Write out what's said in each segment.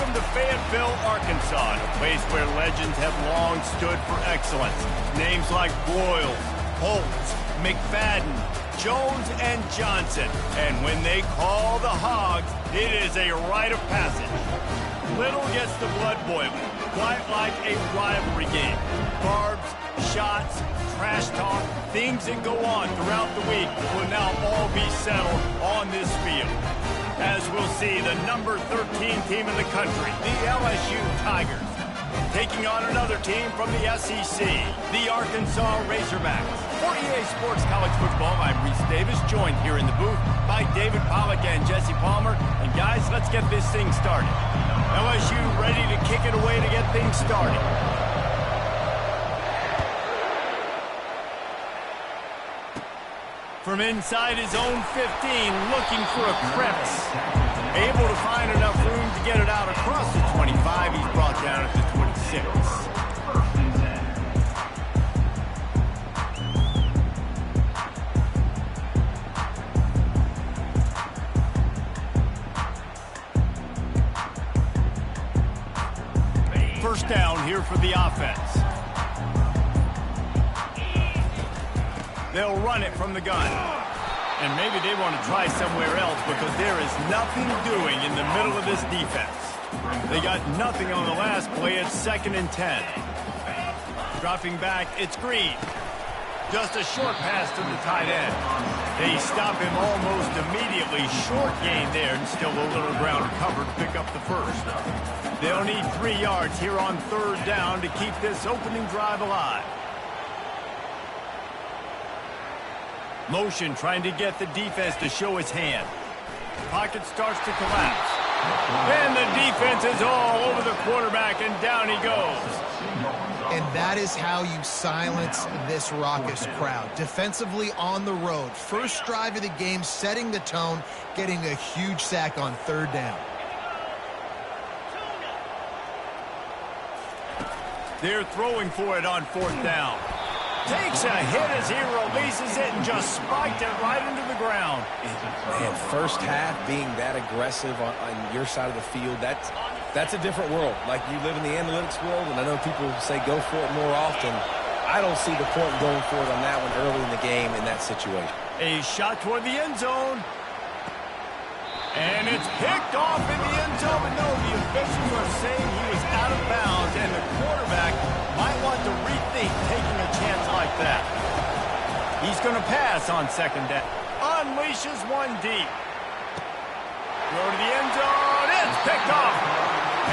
Welcome to Fayetteville, Arkansas, a place where legends have long stood for excellence. Names like Broyles, Holtz, McFadden, Jones, and Johnson. And when they call the Hogs, it is a rite of passage. Little gets the blood boiling, quite like a rivalry game. Barbs, shots, trash talk, things that go on throughout the week will now all be settled on this field. As we'll see, the number 13 team in the country, the LSU Tigers, taking on another team from the SEC, the Arkansas Razorbacks. For EA Sports College Football, I'm Reese Davis, joined here in the booth by David Pollack and Jesse Palmer. And guys, let's get this thing started. LSU ready to kick it away to get things started. From inside his own 15, looking for a crevice. Able to find enough room to get it out across the 25. He's brought down at the 26. First down here for the offense. They'll run it from the gun. And maybe they want to try somewhere else because there is nothing doing in the middle of this defense. They got nothing on the last play. It's 2nd and 10. Dropping back, it's Green. Just a short pass to the tight end. They stop him almost immediately. Short gain there, and still a little ground covered to pick up the first. They'll need 3 yards here on 3rd down to keep this opening drive alive. Motion trying to get the defense to show his hand. Pocket starts to collapse. And the defense is all over the quarterback, and down he goes. And that is how you silence this raucous crowd. Defensively on the road. First drive of the game, setting the tone, getting a huge sack on 3rd down. They're throwing for it on 4th down. Takes a hit as he releases it and just spiked it right into the ground. Man, first half being that aggressive on your side of the field, that's a different world. Like, you live in the analytics world, and I know people say go for it more often. I don't see the point in going for it on that one early in the game in that situation. A shot toward the end zone. And it's picked off in the end zone, but no, the officials are saying he was out of bounds, and the quarterback might want to rethink taking a chance like that. He's going to pass on 2nd down. Unleashes one deep. Throw to the end zone. It's picked off.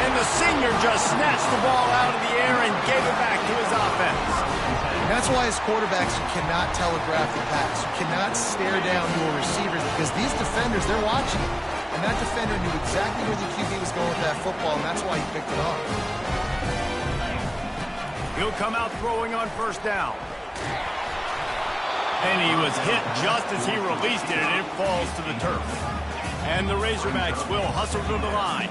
And the senior just snatched the ball out of the air and gave it back to his offense. That's why as quarterbacks you cannot telegraph the pass. You cannot stare down your receivers because these defenders, they're watching it. And that defender knew exactly where the QB was going with that football, and that's why he picked it off. He'll come out throwing on 1st down. And he was hit just as he released it, and it falls to the turf. And the Razorbacks will hustle to the line.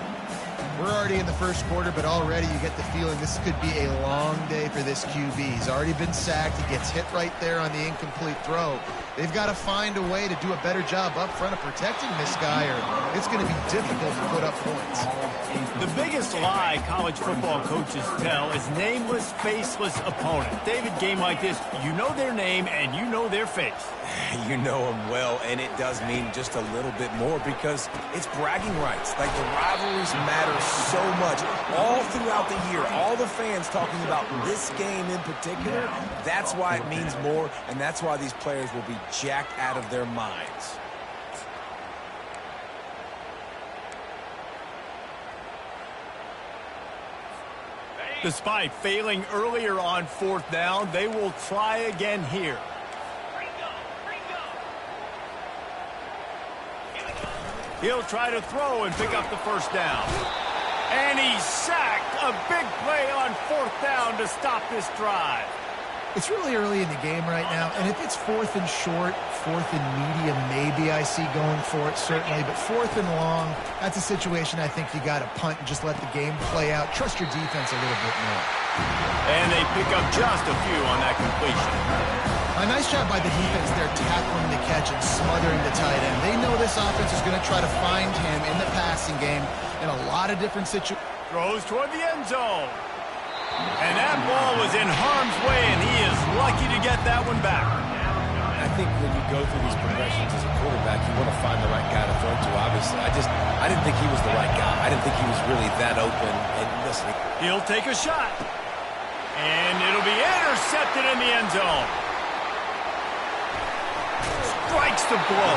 We're already in the 1st quarter, but already you get the feeling this could be a long day for this QB. He's already been sacked. He gets hit right there on the incomplete throw. They've got to find a way to do a better job up front of protecting this guy, or it's going to be difficult to put up points. The biggest lie college football coaches tell is nameless, faceless opponent. David, game like this, you know their name and you know their face. You know them well, and it does mean just a little bit more because it's bragging rights. Like, the rivalries matter so much all throughout the year. All the fans talking about this game in particular, that's why it means more, and that's why these players will be jacked out of their minds. Despite failing earlier on 4th down, they will try again here. He'll try to throw and pick up the 1st down. And he's sacked. A big play on 4th down to stop this drive. It's really early in the game right now, and if it's 4th and short, 4th and medium, maybe I see going for it, certainly. But 4th and long, that's a situation I think you got to punt and just let the game play out. Trust your defense a little bit more. And they pick up just a few on that completion. A nice job by the defense there, tackling the catch and smothering the tight end. They know this offense is going to try to find him in the passing game in a lot of different situations. Throws toward the end zone. And that ball was in harm's way, and he is lucky to get that one back. I think when you go through these progressions as a quarterback, you want to find the right guy to throw to, obviously. I didn't think he was the right guy. I didn't think he was really that open. And listen, he'll take a shot. And it'll be intercepted in the end zone. Strikes the blow.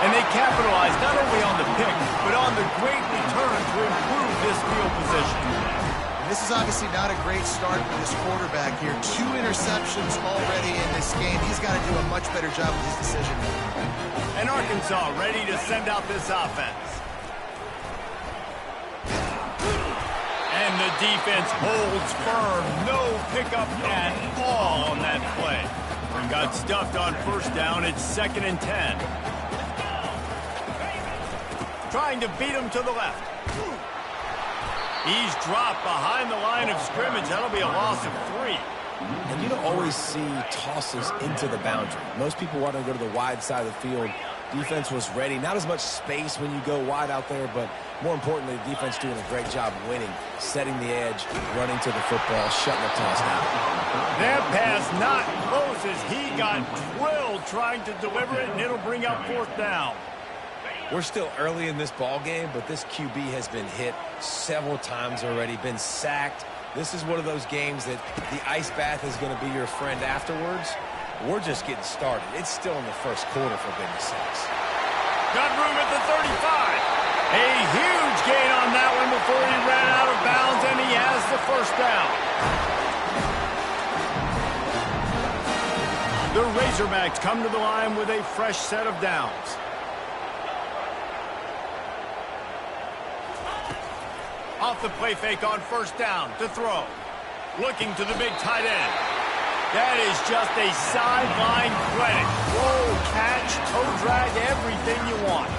And they capitalize not only on the pick, but on the great return to improve this field position. And this is obviously not a great start for this quarterback here. 2 interceptions already in this game. He's got to do a much better job with his decision making. And Arkansas ready to send out this offense. And the defense holds firm. No pickup at all on that play. Got stuffed on first down. It's 2nd and 10. Trying to beat him to the left. He's dropped behind the line of scrimmage. That'll be a loss of 3. And you don't always see tosses into the boundary. Most people want to go to the wide side of the field. Defense was ready. Not as much space when you go wide out there, but more importantly, the defense doing a great job winning, setting the edge, running to the football, shutting the toss down. That pass not close as he got drilled trying to deliver it, and it'll bring up 4th down. We're still early in this ball game, but this QB has been hit several times already, been sacked. This is one of those games that the ice bath is going to be your friend afterwards. We're just getting started. It's still in the first quarter, for goodness sakes. Got room at the 35. A huge gain on that one before he ran out of bounds, and he has the 1st down. The Razorbacks come to the line with a fresh set of downs. Off the play fake on 1st down to throw. Looking to the big tight end. That is just a sideline credit. Roll, catch, toe drag, everything you want.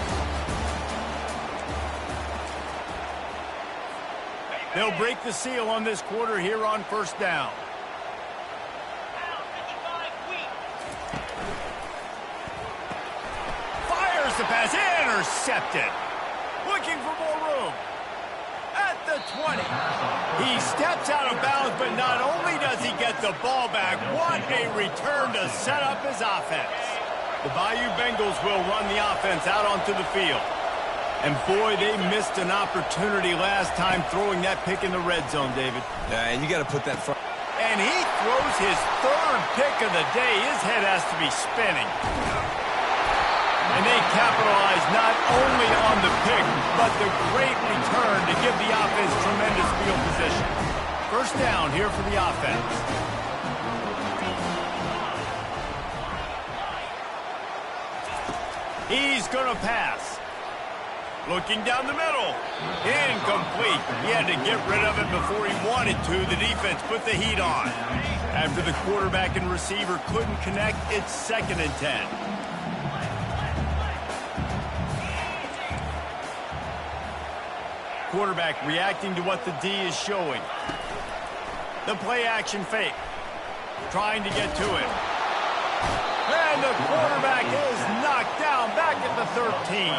They'll break the seal on this quarter here on 1st down. Fires the pass, intercepted. Looking for more room. At the 20. He steps out of bounds, but not only does he get the ball back, what a return to set up his offense. The Bayou Bengals will run the offense out onto the field. And boy, they missed an opportunity last time throwing that pick in the red zone, David. And you got to put that front. And he throws his 3rd pick of the day. His head has to be spinning. And they capitalize not only on the pick, but the great return to give the offense tremendous field position. 1st down here for the offense. He's going to pass. Looking down the middle. Incomplete. He had to get rid of it before he wanted to. The defense put the heat on. After the quarterback and receiver couldn't connect, it's 2nd and 10. Quarterback reacting to what the D is showing. The play action fake. Trying to get to it. And the quarterback is knocked down back at the 13.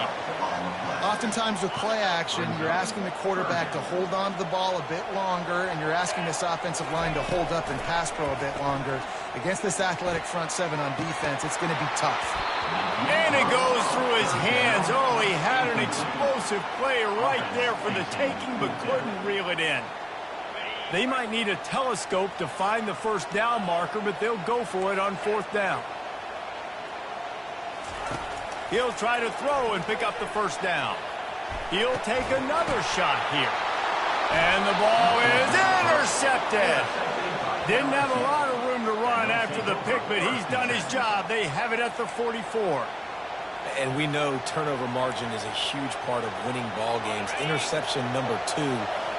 Oftentimes with play action, you're asking the quarterback to hold on to the ball a bit longer, and you're asking this offensive line to hold up and pass pro a bit longer. Against this athletic front 7 on defense, it's going to be tough. And it goes through his hands. Oh, he had an explosive play right there for the taking, but couldn't reel it in. They might need a telescope to find the 1st down marker, but they'll go for it on 4th down. He'll try to throw and pick up the 1st down. He'll take another shot here. And the ball is intercepted. Didn't have a lot of room to run after the pick, but he's done his job. They have it at the 44. And we know turnover margin is a huge part of winning ball games. Interception number 2.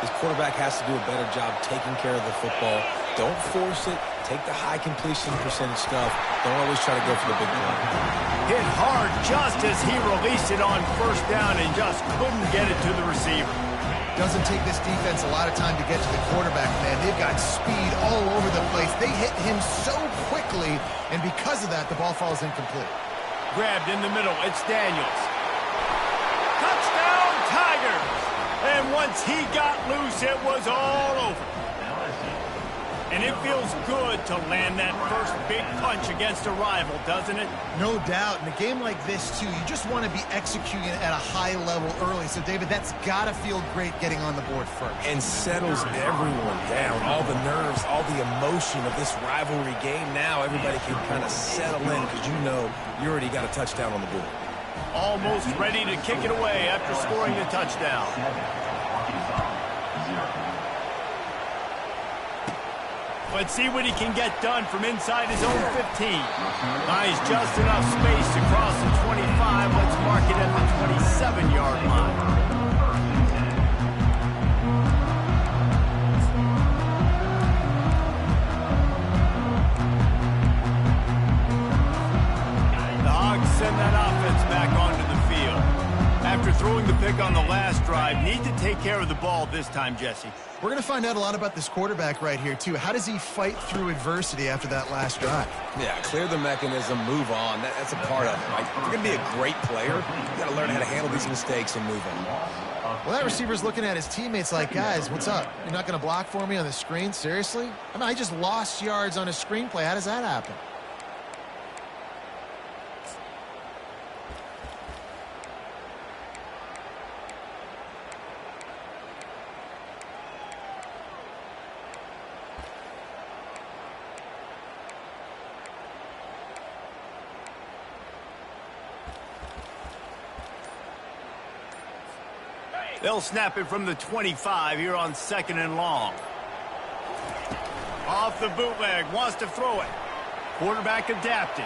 His quarterback has to do a better job taking care of the football. Don't force it. Take the high completion percentage stuff. Don't always try to go for the big play. Hit hard just as he released it on 1st down and just couldn't get it to the receiver. Doesn't take this defense a lot of time to get to the quarterback, man. They've got speed all over the place. They hit him so quickly, and because of that, the ball falls incomplete. Grabbed in the middle. It's Daniels. Touchdown, Tigers! And once he got loose, it was all over. And it feels good to land that first big punch against a rival, doesn't it? No doubt. In a game like this, too, you just want to be executing at a high level early. So, David, that's got to feel great getting on the board first. And settles everyone down. All the nerves, all the emotion of this rivalry game. Now everybody can kind of settle in because you know you already got a touchdown on the board. Almost ready to kick it away after scoring the touchdown. Let's see what he can get done from inside his own 15. Nice, just enough space to cross the 25. Let's mark it at the 27-yard line. The Hogs send that offense back onto the field. After throwing the pick on the last drive, need to take care of the ball this time, Jesse. We're going to find out a lot about this quarterback right here, too. How does he fight through adversity after that last drive? Yeah, clear the mechanism, move on. That's a part of it, right? If you're going to be a great player, you got to learn how to handle these mistakes and move on. Well, that receiver's looking at his teammates like, guys, what's up? You're not going to block for me on the screen? Seriously? I mean, I just lost yards on a screenplay. How does that happen? They'll snap it from the 25 here on 2nd and long. Off the bootleg, wants to throw it. Quarterback adapted.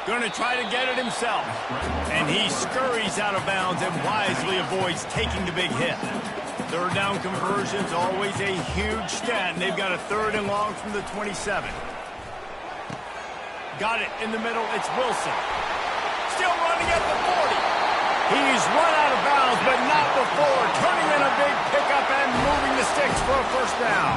Going to try to get it himself. And he scurries out of bounds and wisely avoids taking the big hit. Third down conversion's always a huge stat, and they've got a 3rd and long from the 27. Got it in the middle, it's Wilson. Still running at the 40. He's run out of bounds, but not before turning in a big pickup and moving the sticks for a 1st down.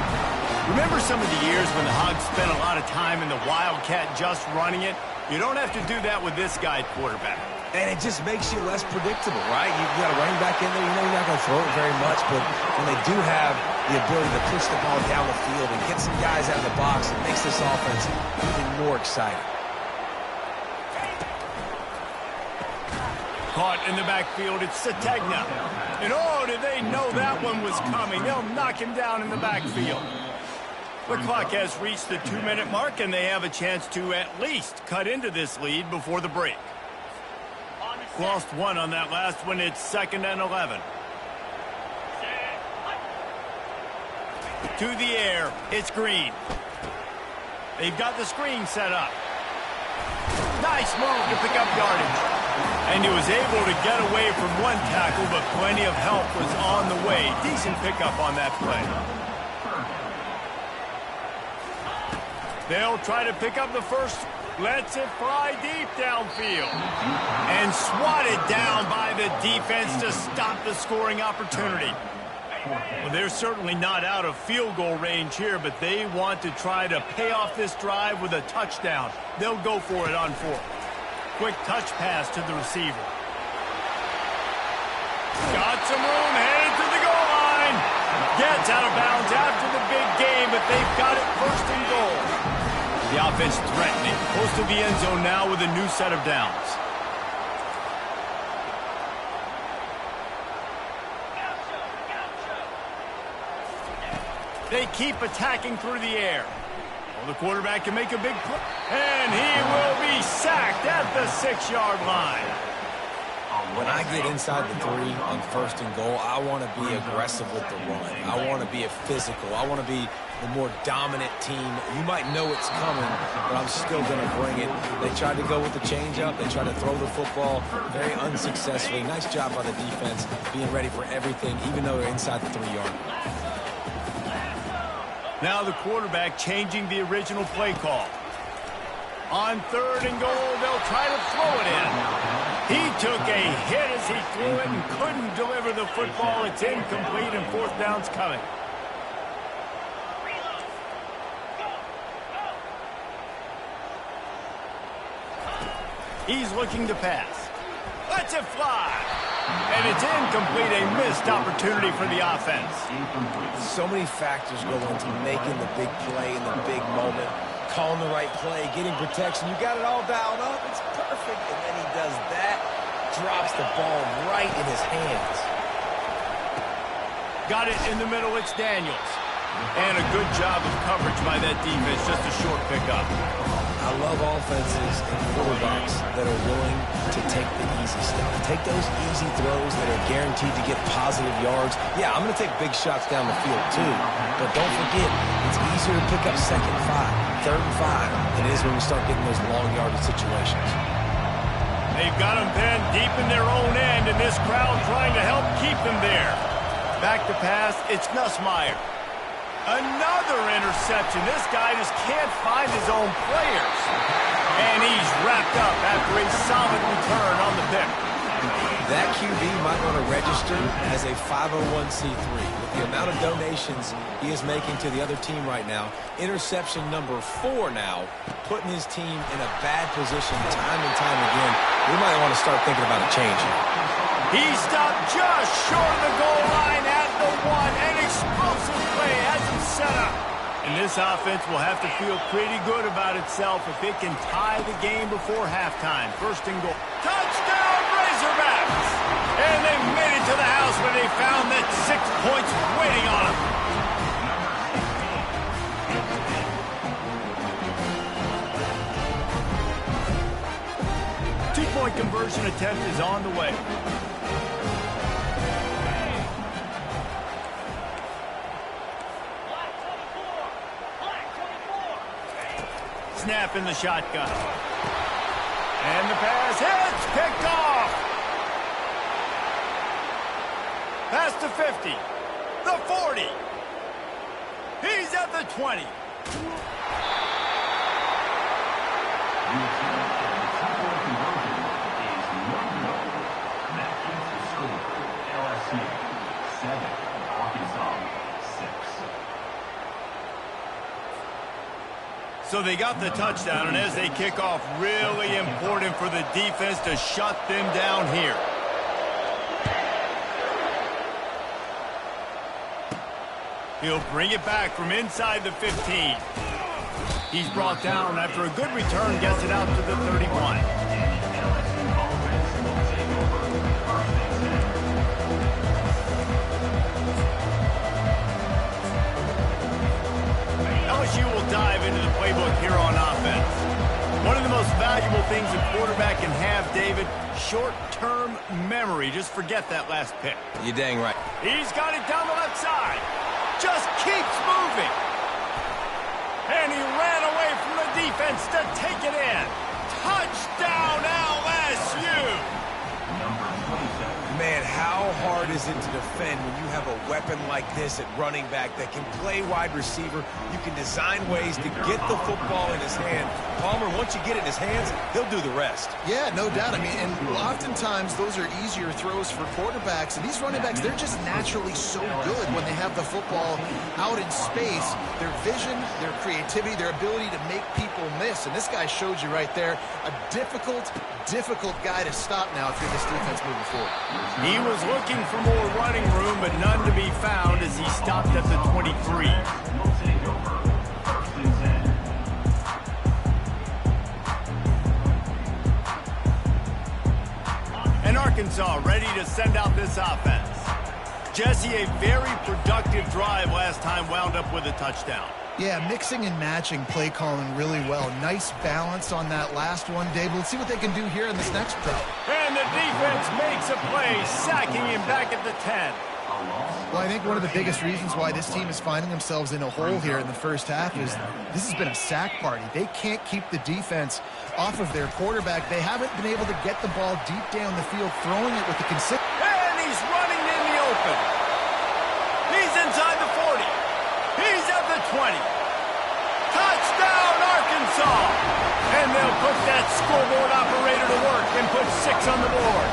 Remember some of the years when the Hogs spent a lot of time in the Wildcat just running it? You don't have to do that with this guy quarterback. And it just makes you less predictable, right? You've got a running back in there. You know you're not going to throw it very much, but when they do have the ability to push the ball down the field and get some guys out of the box, it makes this offense even more exciting. Caught in the backfield, it's Sategna. And oh, did they know that one was coming. They'll knock him down in the backfield. The clock has reached the 2-minute mark, and they have a chance to at least cut into this lead before the break. Lost one on that last one. It's 2nd and 11. To the air, it's Green. They've got the screen set up. Nice move to pick up yardage. And he was able to get away from one tackle, but plenty of help was on the way. Decent pickup on that play. They'll try to pick up the first. Lets it fly deep downfield. And swatted down by the defense to stop the scoring opportunity. Well, they're certainly not out of field goal range here, but they want to try to pay off this drive with a touchdown. They'll go for it on 4th. Quick touch pass to the receiver. Got some room, headed to the goal line. Gets out of bounds after the big game, but they've got it 1st and goal. The offense threatening. Close to the end zone now with a new set of downs. They keep attacking through the air. Well, the quarterback can make a big play. And he will be sacked at the 6-yard line. When I get inside the 3 on 1st and goal, I want to be aggressive with the run. I want to be a physical. I want to be the more dominant team. You might know it's coming, but I'm still going to bring it. They tried to go with the changeup. They tried to throw the football very unsuccessfully. Nice job by the defense being ready for everything, even though they're inside the 3-yard line. Now the quarterback changing the original play call. On 3rd and goal, they'll try to throw it in. He took a hit as he threw it and couldn't deliver the football. It's incomplete and 4th down's coming. He's looking to pass. Lets it fly. And it's incomplete, a missed opportunity for the offense. So many factors go into making the big play in the big moment. Calling the right play, getting protection. You got it all dialed up. It's perfect. And then he does that. Drops the ball right in his hands. Got it in the middle. It's Daniels. And a good job of coverage by that defense. Just a short pickup. I love offenses and quarterbacks that are willing to take the easy stuff. Take those easy throws that are guaranteed to get positive yards. Yeah, I'm going to take big shots down the field too. But don't forget, it's easier to pick up 2nd and 5, 3rd and 5 than it is when we start getting those long yardage situations. They've got them pinned deep in their own end, and this crowd trying to help keep them there. Back to pass, it's Nussmeier. Another interception. This guy just can't find his own players. And he's wrapped up after a solid return on the pick. That QB might want to register as a 501c3. With the amount of donations he is making to the other team right now, interception number 4 now, putting his team in a bad position time and time again. We might want to start thinking about a change here. He stopped just short of the goal line at the 1. An explosive play has him set up. And this offense will have to feel pretty good about itself if it can tie the game before halftime. 1st and goal. Touchdown, Razorbacks! And they made it to the house when they found that 6 points waiting on them. Two-point conversion attempt is on the way. Snap in the shotgun. And the pass hits, picked off. Past the 50, the 40. He's at the 20. So they got the touchdown, and as they kick off, really important for the defense to shut them down here. He'll bring it back from inside the 15. He's brought down after a good return, gets it out to the 31. LSU will dive into the playbook here on offense. One of the most valuable things a quarterback can have, David, short-term memory. Just forget that last pick. You're dang right. He's got it down the left side. Just keeps moving. And he ran away from the defense to take it in. Touchdown, LSU! Man, how hard is it to defend when you have a weapon like this at running back that can play wide receiver? You can design ways to get the football in his hand. Palmer, once you get it in his hands, he'll do the rest. Yeah, no doubt. I mean, and oftentimes those are easier throws for quarterbacks. And these running backs, they're just naturally so good when they have the football out in space. Their vision, their creativity, their ability to make people miss. And this guy showed you right there, a difficult guy to stop now if you're this defense moving forward. He was looking for more running room, but none to be found as he stopped at the 23. And Arkansas ready to send out this offense. Jesse, a very productive drive last time, wound up with a touchdown. Yeah, mixing and matching play calling really well. Nice balance on that last one, Dave. Let's see what they can do here in this next drive. And the defense makes a play, sacking him back at the 10. Well, I think one of the biggest reasons why this team is finding themselves in a hole here in the first half is this has been a sack party. They can't keep the defense off of their quarterback. They haven't been able to get the ball deep down the field, throwing it with the consistency. And he's running in the open. He's inside the 40. He's at the 20. Touchdown, Arkansas! And they'll put that scoreboard operator to work and put 6 on the board.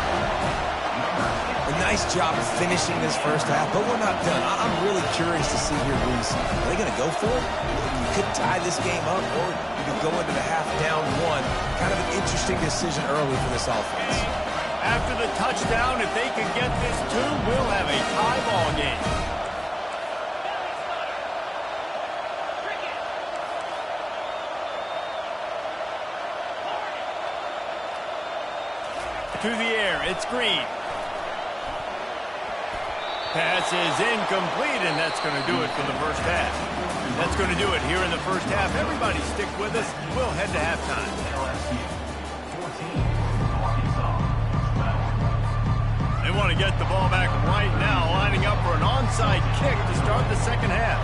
A nice job of finishing this first half, but we're not done. I'm really curious to see here, Reese. Are they going to go for it? You could tie this game up, or you could go into the half down 1. Kind of an interesting decision early for this offense. After the touchdown, if they can get this too, we'll have a tie ball game. To the air, it's Green. Pass is incomplete, and that's going to do it for the first half. That's going to do it here in the first half. Everybody stick with us. We'll head to halftime. They want to get the ball back right now, lining up for an onside kick to start the second half.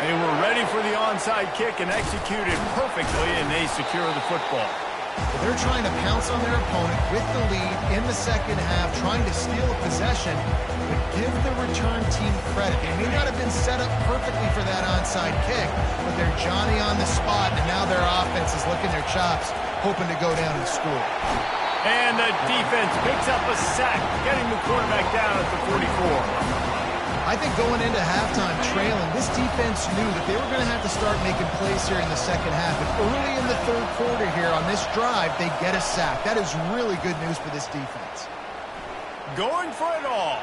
They were ready for the onside kick and executed perfectly, and they secure the football. They're trying to pounce on their opponent with the lead in the second half, trying to steal a possession, but give the return team credit. They may not have been set up perfectly for that onside kick, but they're Johnny on the spot, and now their offense is licking their chops, hoping to go down and score. And the defense picks up a sack, getting the quarterback down at the 44. I think going into halftime trailing, this defense knew that they were going to have to start making plays here in the second half. And early in the third quarter here on this drive, they get a sack. That is really good news for this defense. Going for it all.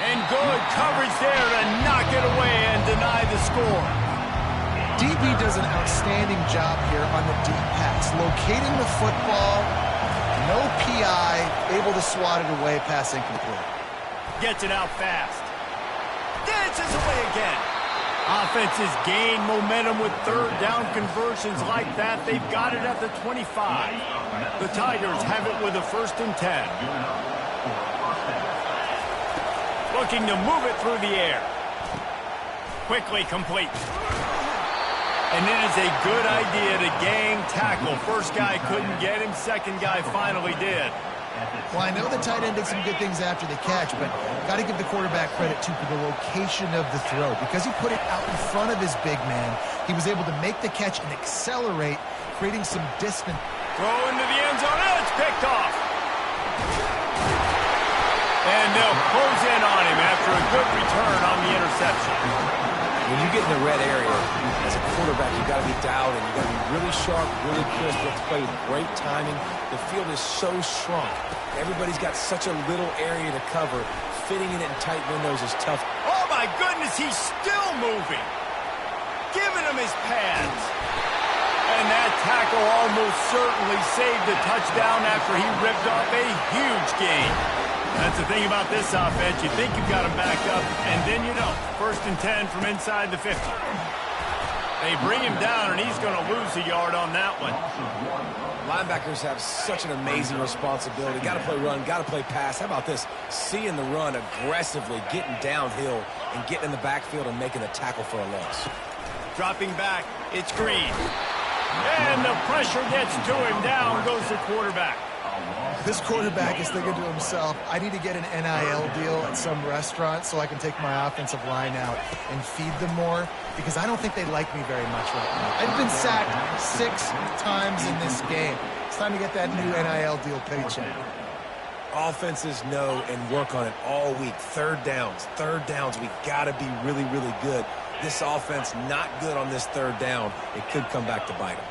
And good coverage there to knock it away and deny the score. DB does an outstanding job here on the deep pass, locating the football, no PI, able to swat it away, pass incomplete. Gets it out fast. Dances away again. Offenses gain momentum with third down conversions like that. They've got it at the 25. The Tigers have it with a 1st and 10. Looking to move it through the air. Quickly complete. And it is a good idea to gang tackle. First guy couldn't get him. Second guy finally did. Well, I know the tight end did some good things after the catch, but got to give the quarterback credit, too, for the location of the throw. Because he put it out in front of his big man, he was able to make the catch and accelerate, creating some distance. Throw into the end zone, and it's picked off. And they'll close in on him after a good return on the interception. When you get in the red area, as a quarterback, you got to be dialed in. You got to be really sharp, really crisp. You have to play with great timing. The field is so shrunk. Everybody's got such a little area to cover. Fitting it in tight windows is tough. Oh, my goodness, he's still moving. Giving him his pads. And that tackle almost certainly saved the touchdown after he ripped off a huge gain. That's the thing about this offense. You think you've got him backed up, and then you don't. 1st and 10 from inside the 50. They bring him down, and he's going to lose a yard on that one. Linebackers have such an amazing responsibility. Got to play run, got to play pass. How about this? Seeing the run aggressively, getting downhill, and getting in the backfield and making a tackle for a loss. Dropping back, it's Green. And the pressure gets to him. Down goes the quarterback. This quarterback is thinking to himself, I need to get an NIL deal at some restaurant so I can take my offensive line out and feed them more, because I don't think they like me very much right now. I've been sacked 6 times in this game. It's time to get that new NIL deal paycheck. Offenses know and work on it all week. Third downs. We got to be really, really good. This offense not good on this third down. It could come back to bite them.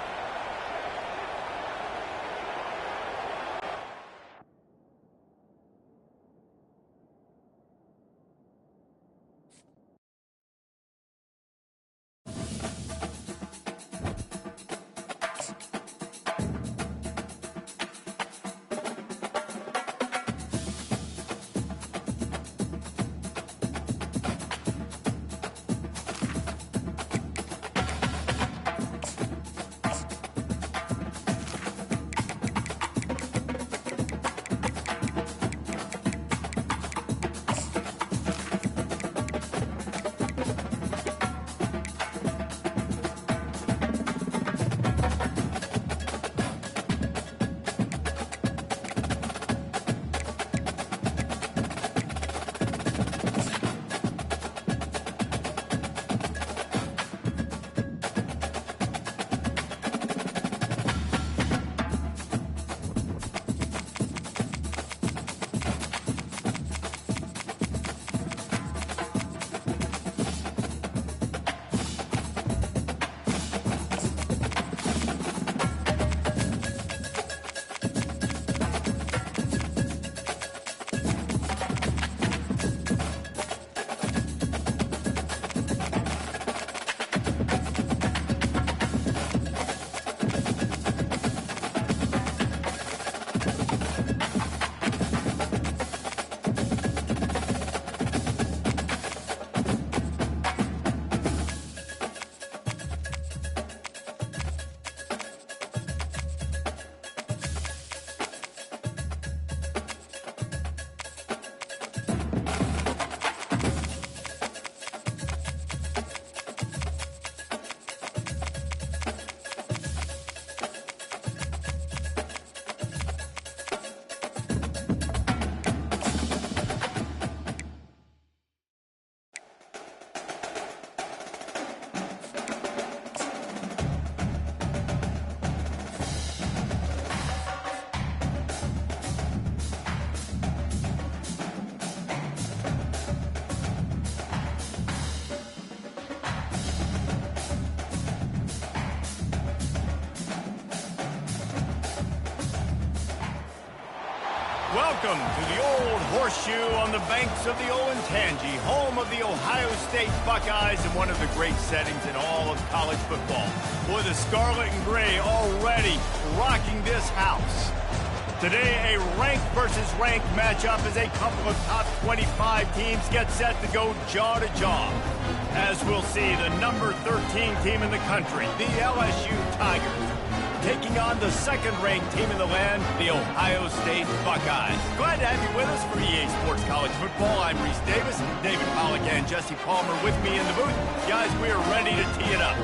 Welcome to the Old Horseshoe on the banks of the Olentangy, home of the Ohio State Buckeyes and one of the great settings in all of college football. Boy, the scarlet and gray already rocking this house. Today, a ranked versus ranked matchup as a couple of top 25 teams get set to go jaw to jaw. As we'll see, the number 13 team in the country, the LSU Tigers, taking on the second-ranked team in the land, the Ohio State Buckeyes. Glad to have you with us for EA Sports College Football. I'm Reese Davis, David Pollack and Jesse Palmer with me in the booth. Guys, we are ready to tee it up.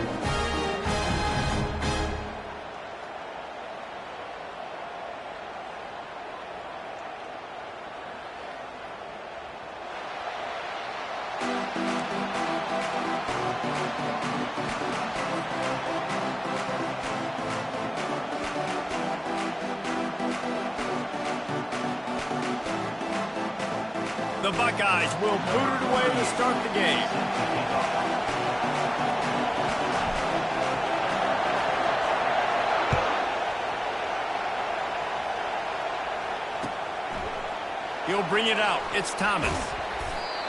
The Buckeyes will boot it away to start the game. He'll bring it out. It's Thomas.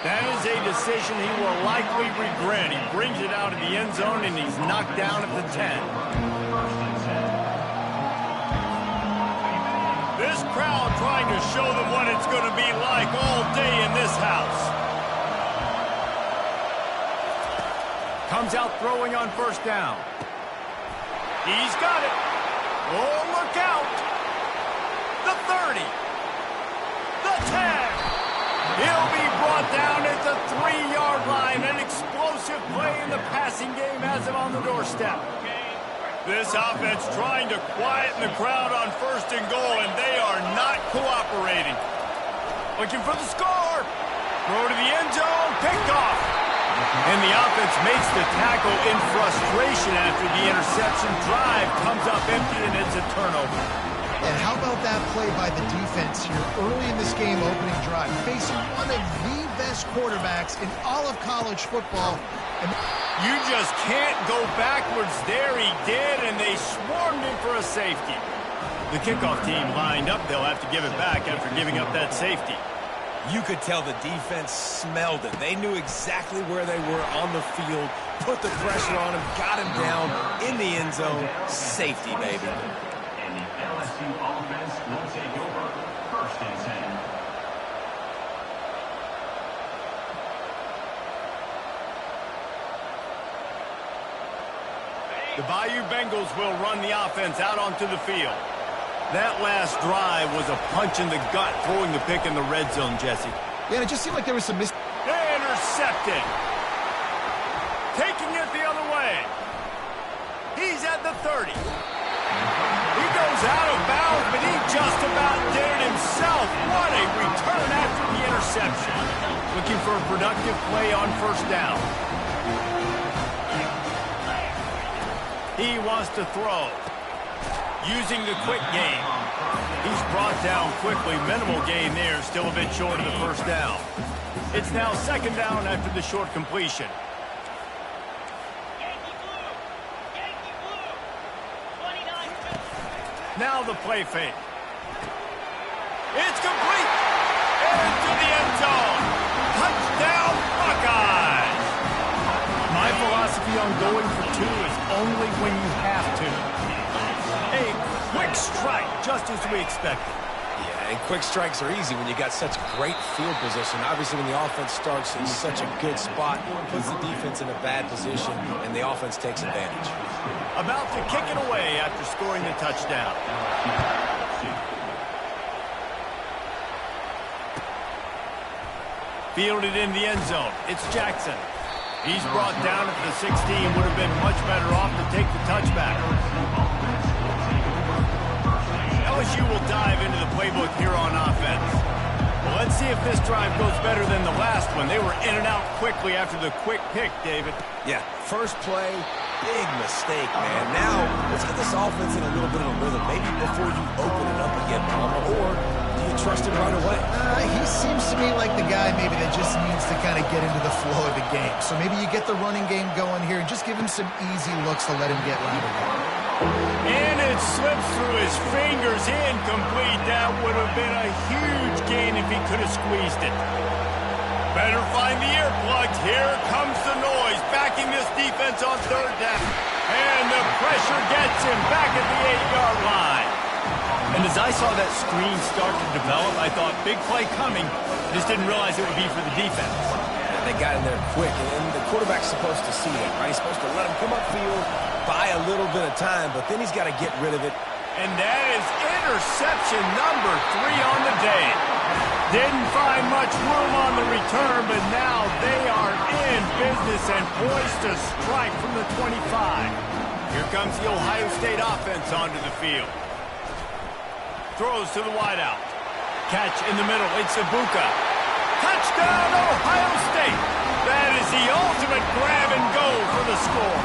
That is a decision he will likely regret. He brings it out of the end zone, and he's knocked down at the 10. This crowd trying to show them what it's going to be like all day in this house. Comes out throwing on first down. He's got it. Oh, look out. The 30. The 10. He'll be brought down at the 3-yard line. An explosive play in the passing game has him on the doorstep. This offense trying to quieten the crowd on first and goal, and they are not cooperating. Looking for the score. Throw to the end zone. Picked off. And the offense makes the tackle in frustration after the interception. Drive comes up empty, and it's a turnover. And how about that play by the defense here early in this game opening drive, facing one of the best quarterbacks in all of college football. And you just can't go backwards there. He did, and they swarmed him for a safety. The kickoff team lined up. They'll have to give it back after giving up that safety. You could tell the defense smelled it. They knew exactly where they were on the field, put the pressure on him, got him down in the end zone. Safety, baby. And the LSU offense will take over. First and 10. The Bayou Bengals will run the offense out onto the field. That last drive was a punch in the gut, throwing the pick in the red zone, Jesse. yeah, it just seemed like there was some Intercepted. Taking it the other way. He's at the 30. He goes out of bounds, but he just about did it himself. What a return after the interception. Looking for a productive play on first down. He wants to throw. Using the quick game. He's brought down quickly. Minimal gain there. Still a bit short of the first down. It's now second down after the short completion. Now the play fake. It's complete. Into the end zone. Touchdown, Buckeyes. My philosophy on going for two is only when you have to. A quick strike, just as we expected. Yeah, and quick strikes are easy when you got such great field position. Obviously, when the offense starts in such a good spot, puts the defense in a bad position, and the offense takes advantage. About to kick it away after scoring the touchdown. Fielded in the end zone. It's Jackson. He's brought down at the 16. Would have been much better off to take the touchback. LSU will dive into the playbook here on offense. Well, let's see if this drive goes better than the last one. They were in and out quickly after the quick pick, David. Yeah, first play, big mistake, man. Now, let's get this offense in a little bit of a rhythm. Maybe before you open it up again, Palmer, or do you trust him right away? He seems to me like the guy maybe that just needs to kind of get into the flow of the game. So maybe you get the running game going here and just give him some easy looks to let him get right away. And it slips through his fingers, incomplete. That would have been a huge gain if he could have squeezed it. Better find the earplugs. Here comes the noise, backing this defense on third down. And the pressure gets him back at the 8-yard line. And as I saw that screen start to develop, I thought, big play coming. Just didn't realize it would be for the defense. They got in there quick, and the quarterback's supposed to see that, right? He's supposed to let him come upfield, buy a little bit of time, but then he's got to get rid of it. And that is interception number 3 on the day. Didn't find much room on the return, but now they are in business and poised to strike from the 25. Here comes the Ohio State offense onto the field. Throws to the wideout. Catch in the middle. It's Ibuka. Touchdown, Ohio State. That is the ultimate grab and go for the score.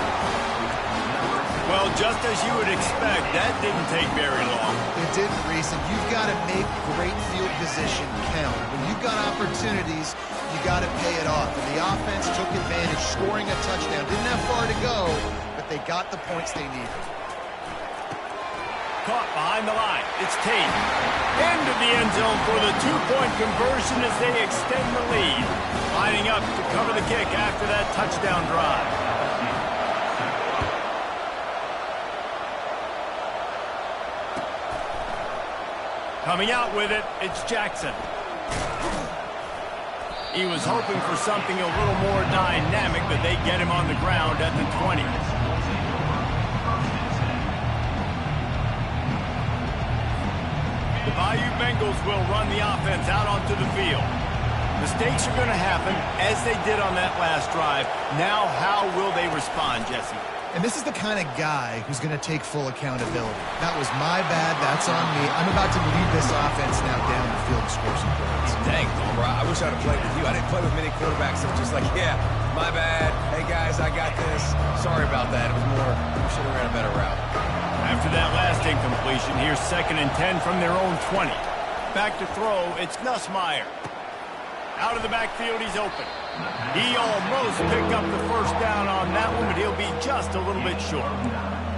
Well, just as you would expect, that didn't take very long. It didn't, Reese, and you've got to make great field position count. When you've got opportunities, you got to pay it off. And the offense took advantage, scoring a touchdown. Didn't have far to go, but they got the points they needed. Caught behind the line. It's Tate. Into the end zone for the 2-point conversion as they extend the lead. Lining up to cover the kick after that touchdown drive. Coming out with it, it's Jackson. He was hoping for something a little more dynamic, but they get him on the ground at the 20. The Bayou Bengals will run the offense out onto the field. Mistakes are going to happen, as they did on that last drive. Now, how will they respond, Jesse? And this is the kind of guy who's going to take full accountability. That was my bad. That's on me. I'm about to lead this offense now down the field to score some points. Dang, Bro, I wish I'd have played with you. I didn't play with many quarterbacks that were just like, yeah, my bad. Hey, guys, I got this. Sorry about that. It was more, we should have ran a better route. After that last incompletion, here's 2nd and 10 from their own 20. Back to throw, it's Nussmeier. Out of the backfield, he's open. He almost picked up the first down on that one, but he'll be just a little bit short.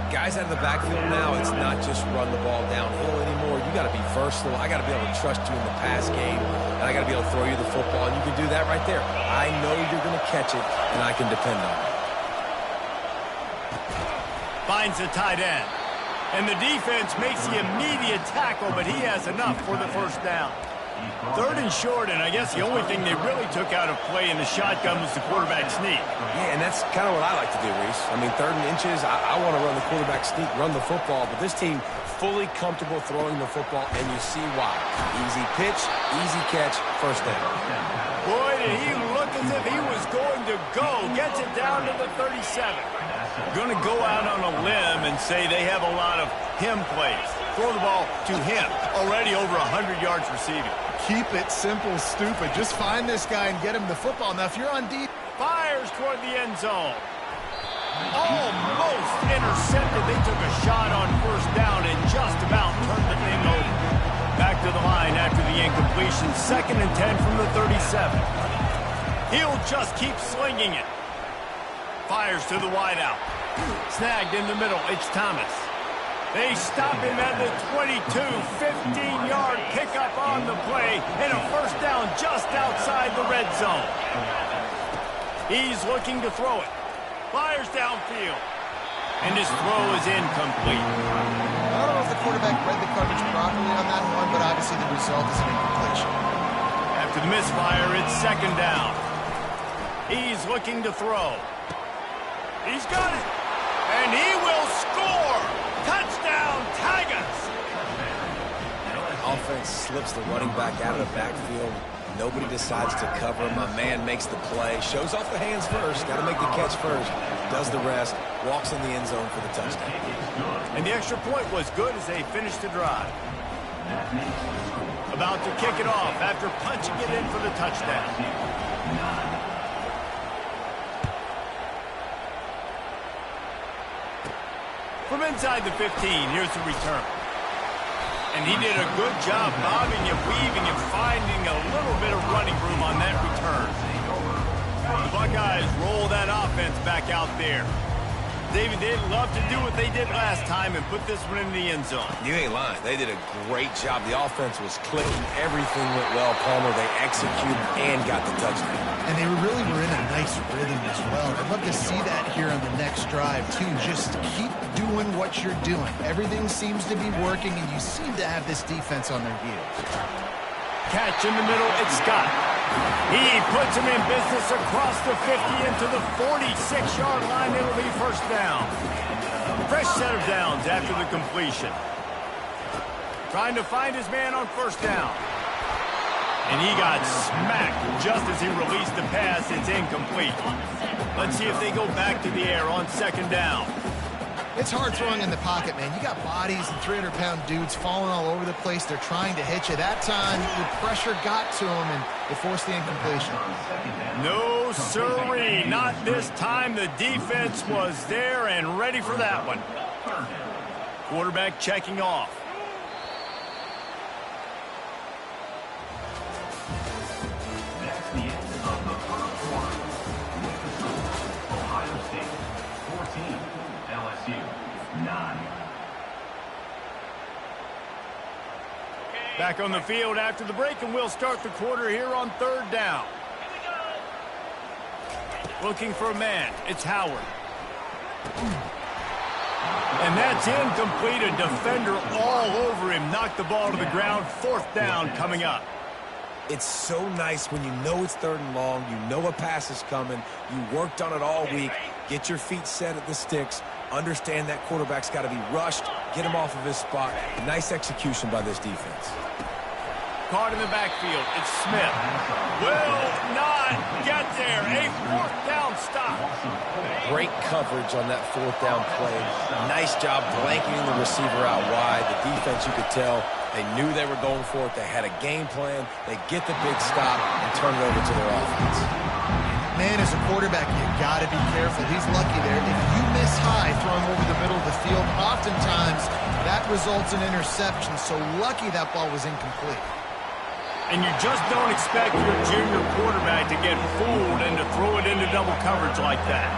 Guys out of the backfield now, it's not just run the ball downhill anymore. You got to be versatile. I got to be able to trust you in the pass game, and I got to be able to throw you the football, and you can do that right there. I know you're going to catch it, and I can depend on it. Finds the tight end. And the defense makes the immediate tackle, but he has enough for the first down. 3rd and short, and I guess the only thing they really took out of play in the shotgun was the quarterback sneak. Yeah, and that's kind of what I like to do, Reese. I mean, 3rd and inches, I want to run the quarterback sneak, run the football, but this team fully comfortable throwing the football, and you see why. Easy pitch, easy catch, first down. Boy, did he look as if he was going to go. Gets it down to the 37. Going to go out on a limb and say they have a lot of him plays. Throw the ball to him. Already over 100 yards receiving. Keep it simple, stupid. Just find this guy and get him the football. Now, if you're on deep... Fires toward the end zone. Almost intercepted. They took a shot on first down and just about turned the thing over. Back to the line after the incompletion. 2nd and 10 from the 37. He'll just keep slinging it. Fires to the wideout. Snagged in the middle. It's Thomas. They stop him at the 22. 15-yard pickup on the play and a first down just outside the red zone. He's looking to throw it. Fires downfield. And his throw is incomplete. I don't know if the quarterback read the coverage properly on that one, but obviously the result is an incompletion. After the misfire, it's 2nd down. He's looking to throw. He's got it. And he will score. Touchdown, Tigers. Offense slips the running back out of the backfield. Nobody decides to cover him. My man makes the play. Shows off the hands first. Got to make the catch first. Does the rest. Walks in the end zone for the touchdown. And the extra point was good as they finished the drive. About to kick it off after punching it in for the touchdown. From inside the 15, here's the return. And he did a good job bobbing and weaving and finding a little bit of running room on that return. The Buckeyes roll that offense back out there. David, they'd love to do what they did last time and put this one in the end zone. You ain't lying. They did a great job. The offense was clicking. Everything went well. Palmer, they executed and got the touchdown. And they really were in a nice rhythm as well. I'd love to see that here on the next drive, too. Just keep doing what you're doing. Everything seems to be working, and you seem to have this defense on their heels. Catch in the middle, it's Scott. He puts him in business across the 50 into the 46-yard line. It'll be first down. Fresh set of downs after the completion. Trying to find his man on first down. And he got smacked just as he released the pass. It's incomplete. Let's see if they go back to the air on second down. It's hard throwing in the pocket, man. You got bodies and 300-pound dudes falling all over the place. They're trying to hit you. That time, the pressure got to him, and it forced the incompletion. No, sirree. Not this time. The defense was there and ready for that one. Quarterback checking off. That's the end of the first quarter. With the score, Ohio State 14, LSU 9. Back on the field after the break, and we'll start the quarter here on third down. Looking for a man. It's Howard. And that's incomplete. A defender all over him. Knocked the ball to the ground. Fourth down coming up. It's so nice when you know it's third and long, you know a pass is coming, you worked on it all week, get your feet set at the sticks, understand that quarterback's got to be rushed, get him off of his spot. Nice execution by this defense. Caught in the backfield. It's Smith. Will not get there. A fourth down stop. Great coverage on that fourth down play. Nice job blanketing the receiver out wide. The defense, you could tell, they knew they were going for it. They had a game plan. They get the big stop and turn it over to their offense. Man, as a quarterback, you got to be careful. He's lucky there. If you miss high throwing over the middle of the field, oftentimes that results in interception. So lucky that ball was incomplete. And you just don't expect your junior quarterback to get fooled and to throw it into double coverage like that.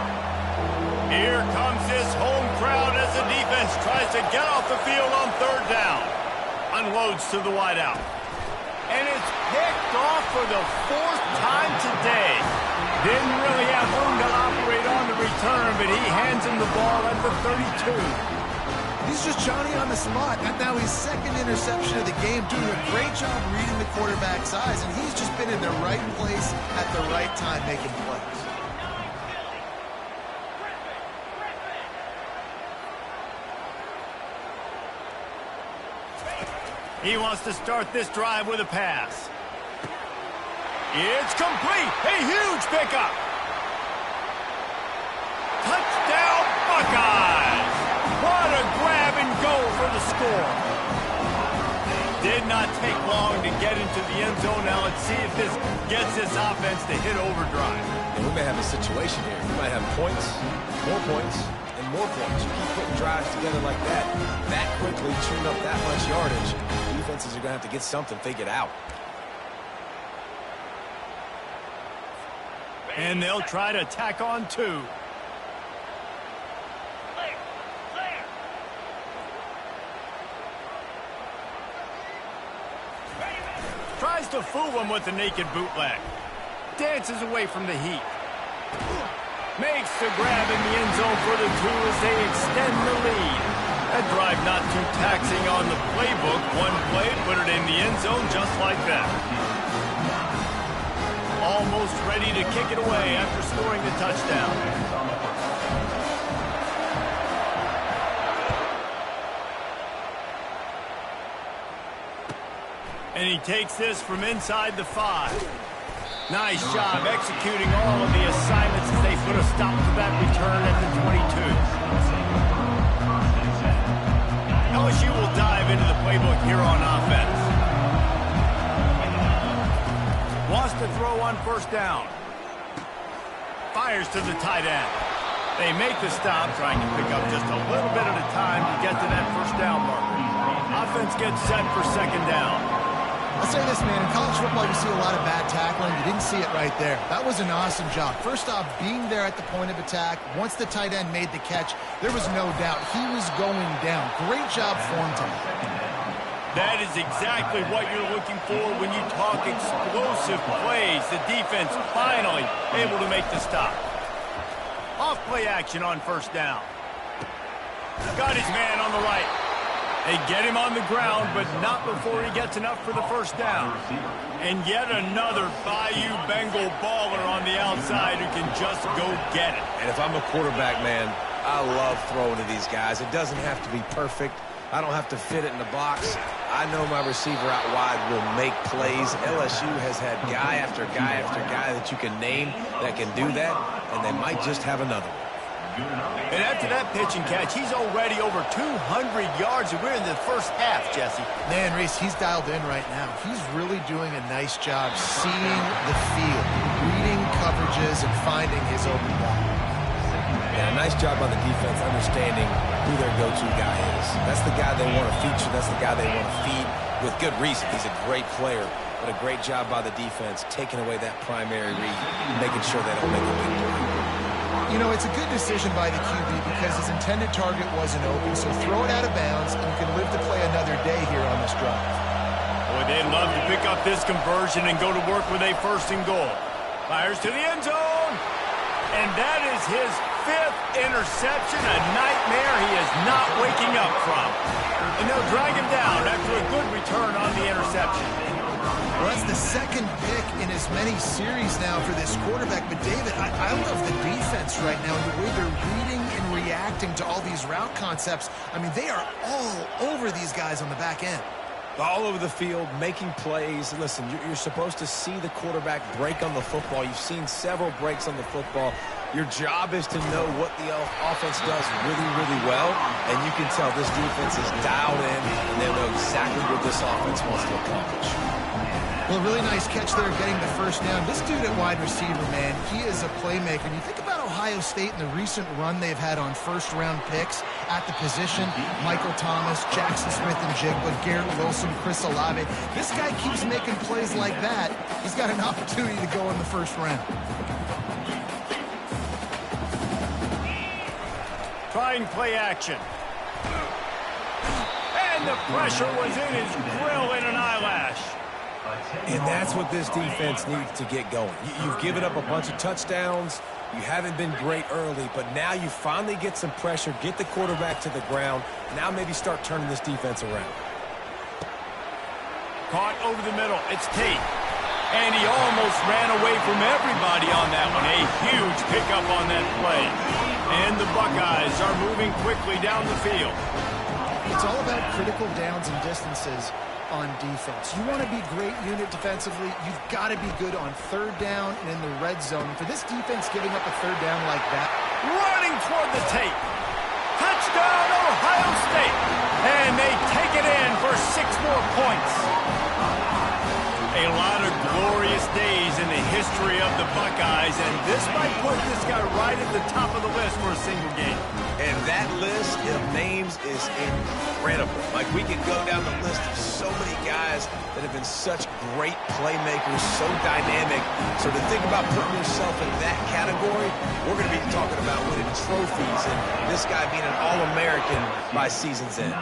Here comes this home crowd as the defense tries to get off the field on third down. Unloads to the wideout. And it's picked off for the fourth time today. Didn't really have room to operate on the return, but he hands him the ball at the 32. He's just Johnny on the spot. And now his second interception of the game, doing a great job reading the quarterback's eyes, and he's just been in the right place at the right time making plays. He wants to start this drive with a pass. It's complete. A huge pickup. Touchdown, Buckeyes. What a grab and go for the score. Did not take long to get into the end zone. Now let's see if this gets this offense to hit overdrive. And we may have a situation here. We might have points, and more points. You keep putting drives together like that quickly, chewing up that much yardage. Defenses are going to have to get something figured out. And they'll try to tack on two. Tries to fool him with the naked bootleg. Dances away from the heat. Makes the grab in the end zone for the two as they extend the lead. That drive not too taxing on the playbook. One play, put it in the end zone just like that. Almost ready to kick it away after scoring the touchdown. And he takes this from inside the 5. Nice job executing all of the assignments as they put a stop to that return at the 22. LSU will dive into the playbook here on offense. Wants to throw on first down. Fires to the tight end. They make the stop, trying to pick up just a little bit at a time to get to that first down marker. Offense gets set for second down. I'll say this, man. In college football, you see a lot of bad tackling. You didn't see it right there. That was an awesome job. First off, being there at the point of attack. Once the tight end made the catch, there was no doubt he was going down. Great job form time. That is exactly what you're looking for when you talk explosive plays. The defense finally able to make the stop. Off play action on first down. Got his man on the right. They get him on the ground, but not before he gets enough for the first down. And yet another Bayou Bengal baller on the outside who can just go get it. And if I'm a quarterback, man, I love throwing to these guys. It doesn't have to be perfect. I don't have to fit it in the box. I know my receiver out wide will make plays. LSU has had guy after guy after guy that you can name that can do that, and they might just have another one. And after that pitch and catch, he's already over 200 yards, and we're in the first half, Jesse. Man, Reese, he's dialed in right now. He's really doing a nice job seeing the field, reading coverages, and finding his open guy. Yeah, nice job on the defense understanding who their go-to guy is. That's the guy they want to feature. That's the guy they want to feed with good reason. He's a great player, but a great job by the defense taking away that primary read, making sure they don't make a big play. You know, it's a good decision by the QB because his intended target wasn't open, so throw it out of bounds, and you can live to play another day here on this drive. Boy, they'd love to pick up this conversion and go to work with a first and goal. Fires to the end zone, and that is his 5th interception, a nightmare he is not waking up from. And they'll drag him down after a good return on the interception. Well, that's the second pick in as many series now for this quarterback. But, David, I love the defense right now and the way they're reading and reacting to all these route concepts. I mean, they are all over these guys on the back end. All over the field, making plays. Listen, you're supposed to see the quarterback break on the football. You've seen several breaks on the football. Your job is to know what the offense does really, really well, and you can tell this defense is dialed in, and they know exactly what this offense wants to accomplish. Well, really nice catch there getting the first down. This dude at wide receiver, man, he is a playmaker. And you think about Ohio State and the recent run they've had on first-round picks at the position. Michael Thomas, Jackson Smith-Njigba, Garrett Wilson, Chris Olave. This guy keeps making plays like that. He's got an opportunity to go in the first round. Trying play action. And the pressure was in his grill in an eyelash. And that's what this defense needs to get going. You've given up a bunch of touchdowns. You haven't been great early, but now you finally get some pressure, get the quarterback to the ground. Now maybe start turning this defense around. Caught over the middle. It's Tate. And he almost ran away from everybody on that one. A huge pickup on that play. And the Buckeyes are moving quickly down the field. It's all about critical downs and distances on defense. You want to be great unit defensively, you've got to be good on third down and in the red zone. For this defense giving up a third down like that. Running toward the tape. Touchdown, Ohio State. And they take it in for 6 more points. A lot of glorious days in the history of the Buckeyes, and this might put this guy right at the top of the list for a single game. And that list of names is incredible. Like, we could go down the list of so many guys that have been such great playmakers, so dynamic. So to think about putting yourself in that category, we're going to be talking about winning trophies and this guy being an All-American by season's end.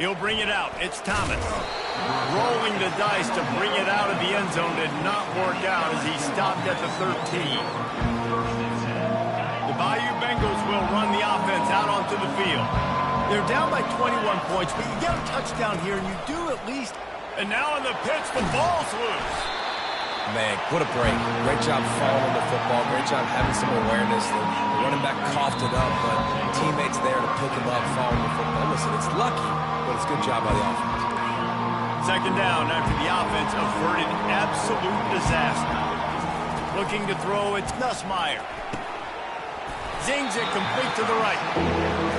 He'll bring it out. It's Thomas. Rolling the dice to bring it out of the end zone did not work out as he stopped at the 13. The Bayou Bengals will run the offense out onto the field. They're down by 21 points, but you get a touchdown here, and you do at least. And now on the pitch, the ball's loose. Man, what a break. Great job following the football. Great job having some awareness. The running back coughed it up, but teammates there to pick him up following the football. Listen, it's lucky, but it's a good job by the offense. Second down after the offense averted absolute disaster. Looking to throw, it's Nussmeier. Zings it complete to the right.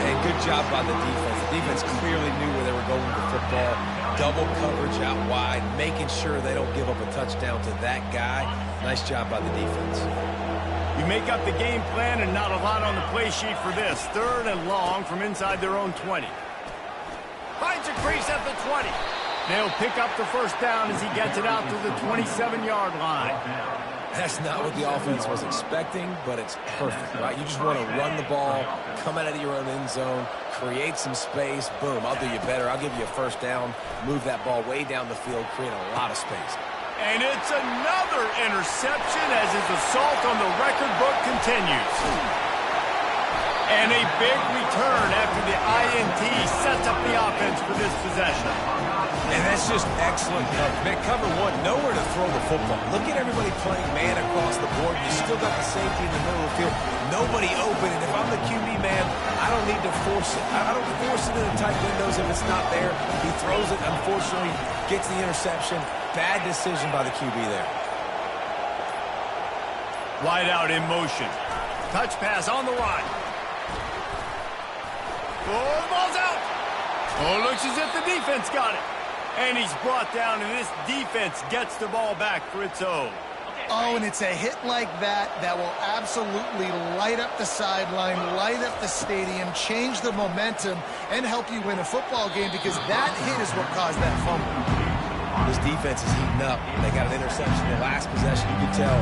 And good job by the defense. The defense clearly knew where they were going with the football. Double coverage out wide, making sure they don't give up a touchdown to that guy. Nice job by the defense. You make up the game plan and not a lot on the play sheet for this. 3rd and long from inside their own 20. Finds a crease at the 20. They'll pick up the first down as he gets it out to the 27-yard line. That's not what the offense was expecting, but it's perfect, right? You just want to run the ball, come out of your own end zone, create some space, boom, I'll do you better. I'll give you a first down, move that ball way down the field, create a lot of space. And it's another interception as his assault on the record book continues. And a big return after the INT sets up the offense for this possession. And that's just excellent coverage. Man, cover one, nowhere to throw the football. Look at everybody playing man across the board. You still got the safety in the middle of the field. Nobody open, and if I'm the QB man, I don't need to force it. I don't force it in the tight windows if it's not there. He throws it, unfortunately, gets the interception. Bad decision by the QB there. Wide out in motion. Touch pass on the line. Oh, the ball's out. Oh, looks as if the defense got it. And he's brought down, and this defense gets the ball back for its own. Oh, and it's a hit like that that will absolutely light up the sideline, light up the stadium, change the momentum, and help you win a football game because that hit is what caused that fumble. This defense is heating up. They got an interception in the last possession. You can tell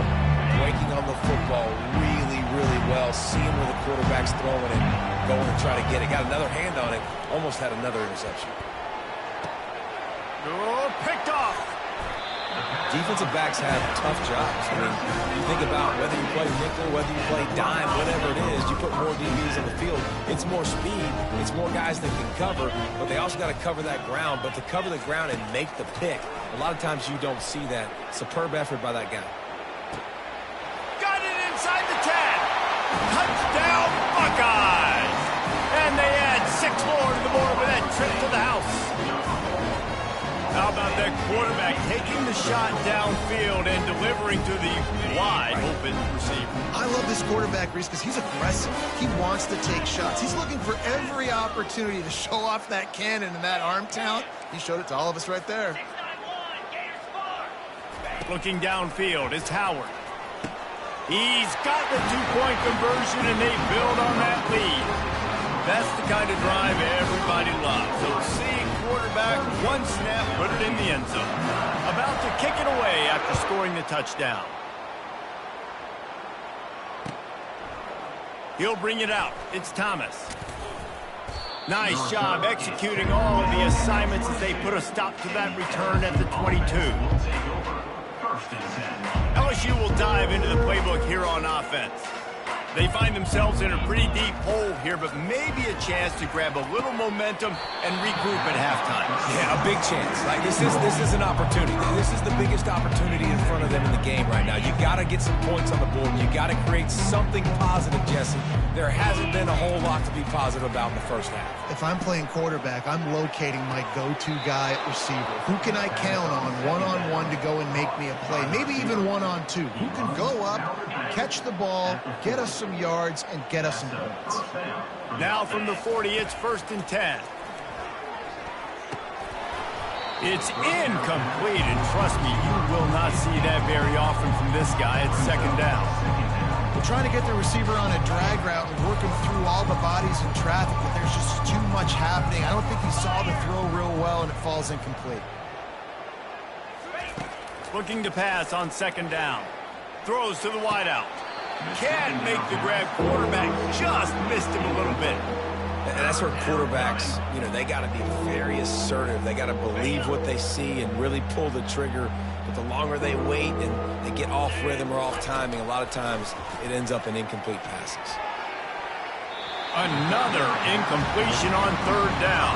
breaking on the football really, really well, seeing where the quarterback's throwing it, going to try to get it. Got another hand on it, almost had another interception. Oh, picked off. Defensive backs have tough jobs. I mean, you think about whether you play nickel, whether you play dime, whatever it is, you put more DBs on the field. It's more speed. It's more guys that can cover, but they also got to cover that ground. But to cover the ground and make the pick, a lot of times you don't see that. Superb effort by that guy. Got it inside the 10. Touchdown, Buckeyes. And they add 6 more to the board with that trip to the house. How about that quarterback taking the shot downfield and delivering to the wide-open receiver? I love this quarterback, Reese, because he's aggressive. He wants to take shots. He's looking for every opportunity to show off that cannon and that arm talent. He showed it to all of us right there. Looking downfield, it's Howard. He's got the 2-point conversion, and they build on that lead. That's the kind of drive everybody loves. So seeing quarterback, one snap, put it in the end zone. About to kick it away after scoring the touchdown. He'll bring it out. It's Thomas. Nice job executing all of the assignments as they put a stop to that return at the 22. LSU will dive into the playbook here on offense. They find themselves in a pretty deep hole here, but maybe a chance to grab a little momentum and regroup at halftime. Yeah, a big chance. Like this is an opportunity. This is the biggest opportunity in front of them in the game right now. You got to get some points on the board. You got to create something positive, Jesse. There hasn't been a whole lot to be positive about in the first half. If I'm playing quarterback, I'm locating my go-to guy at receiver. Who can I count on one-on-one to go and make me a play? Maybe even one-on-two. Who can go up, catch the ball, get us some yards, and get us some points. Now from the 40, it's 1st and 10. It's incomplete, and trust me, you will not see that very often from this guy. It's 2nd down. We're trying to get the receiver on a drag route and work him through all the bodies in traffic, but there's just too much happening. I don't think he saw the throw real well, and it falls incomplete. Looking to pass on 2nd down. Throws to the wideout. Can't make the grab. Quarterback just missed him a little bit. And that's where quarterbacks, you know, they got to be very assertive. They got to believe what they see and really pull the trigger. But the longer they wait and they get off rhythm or off timing, a lot of times it ends up in incomplete passes. Another incompletion on 3rd down.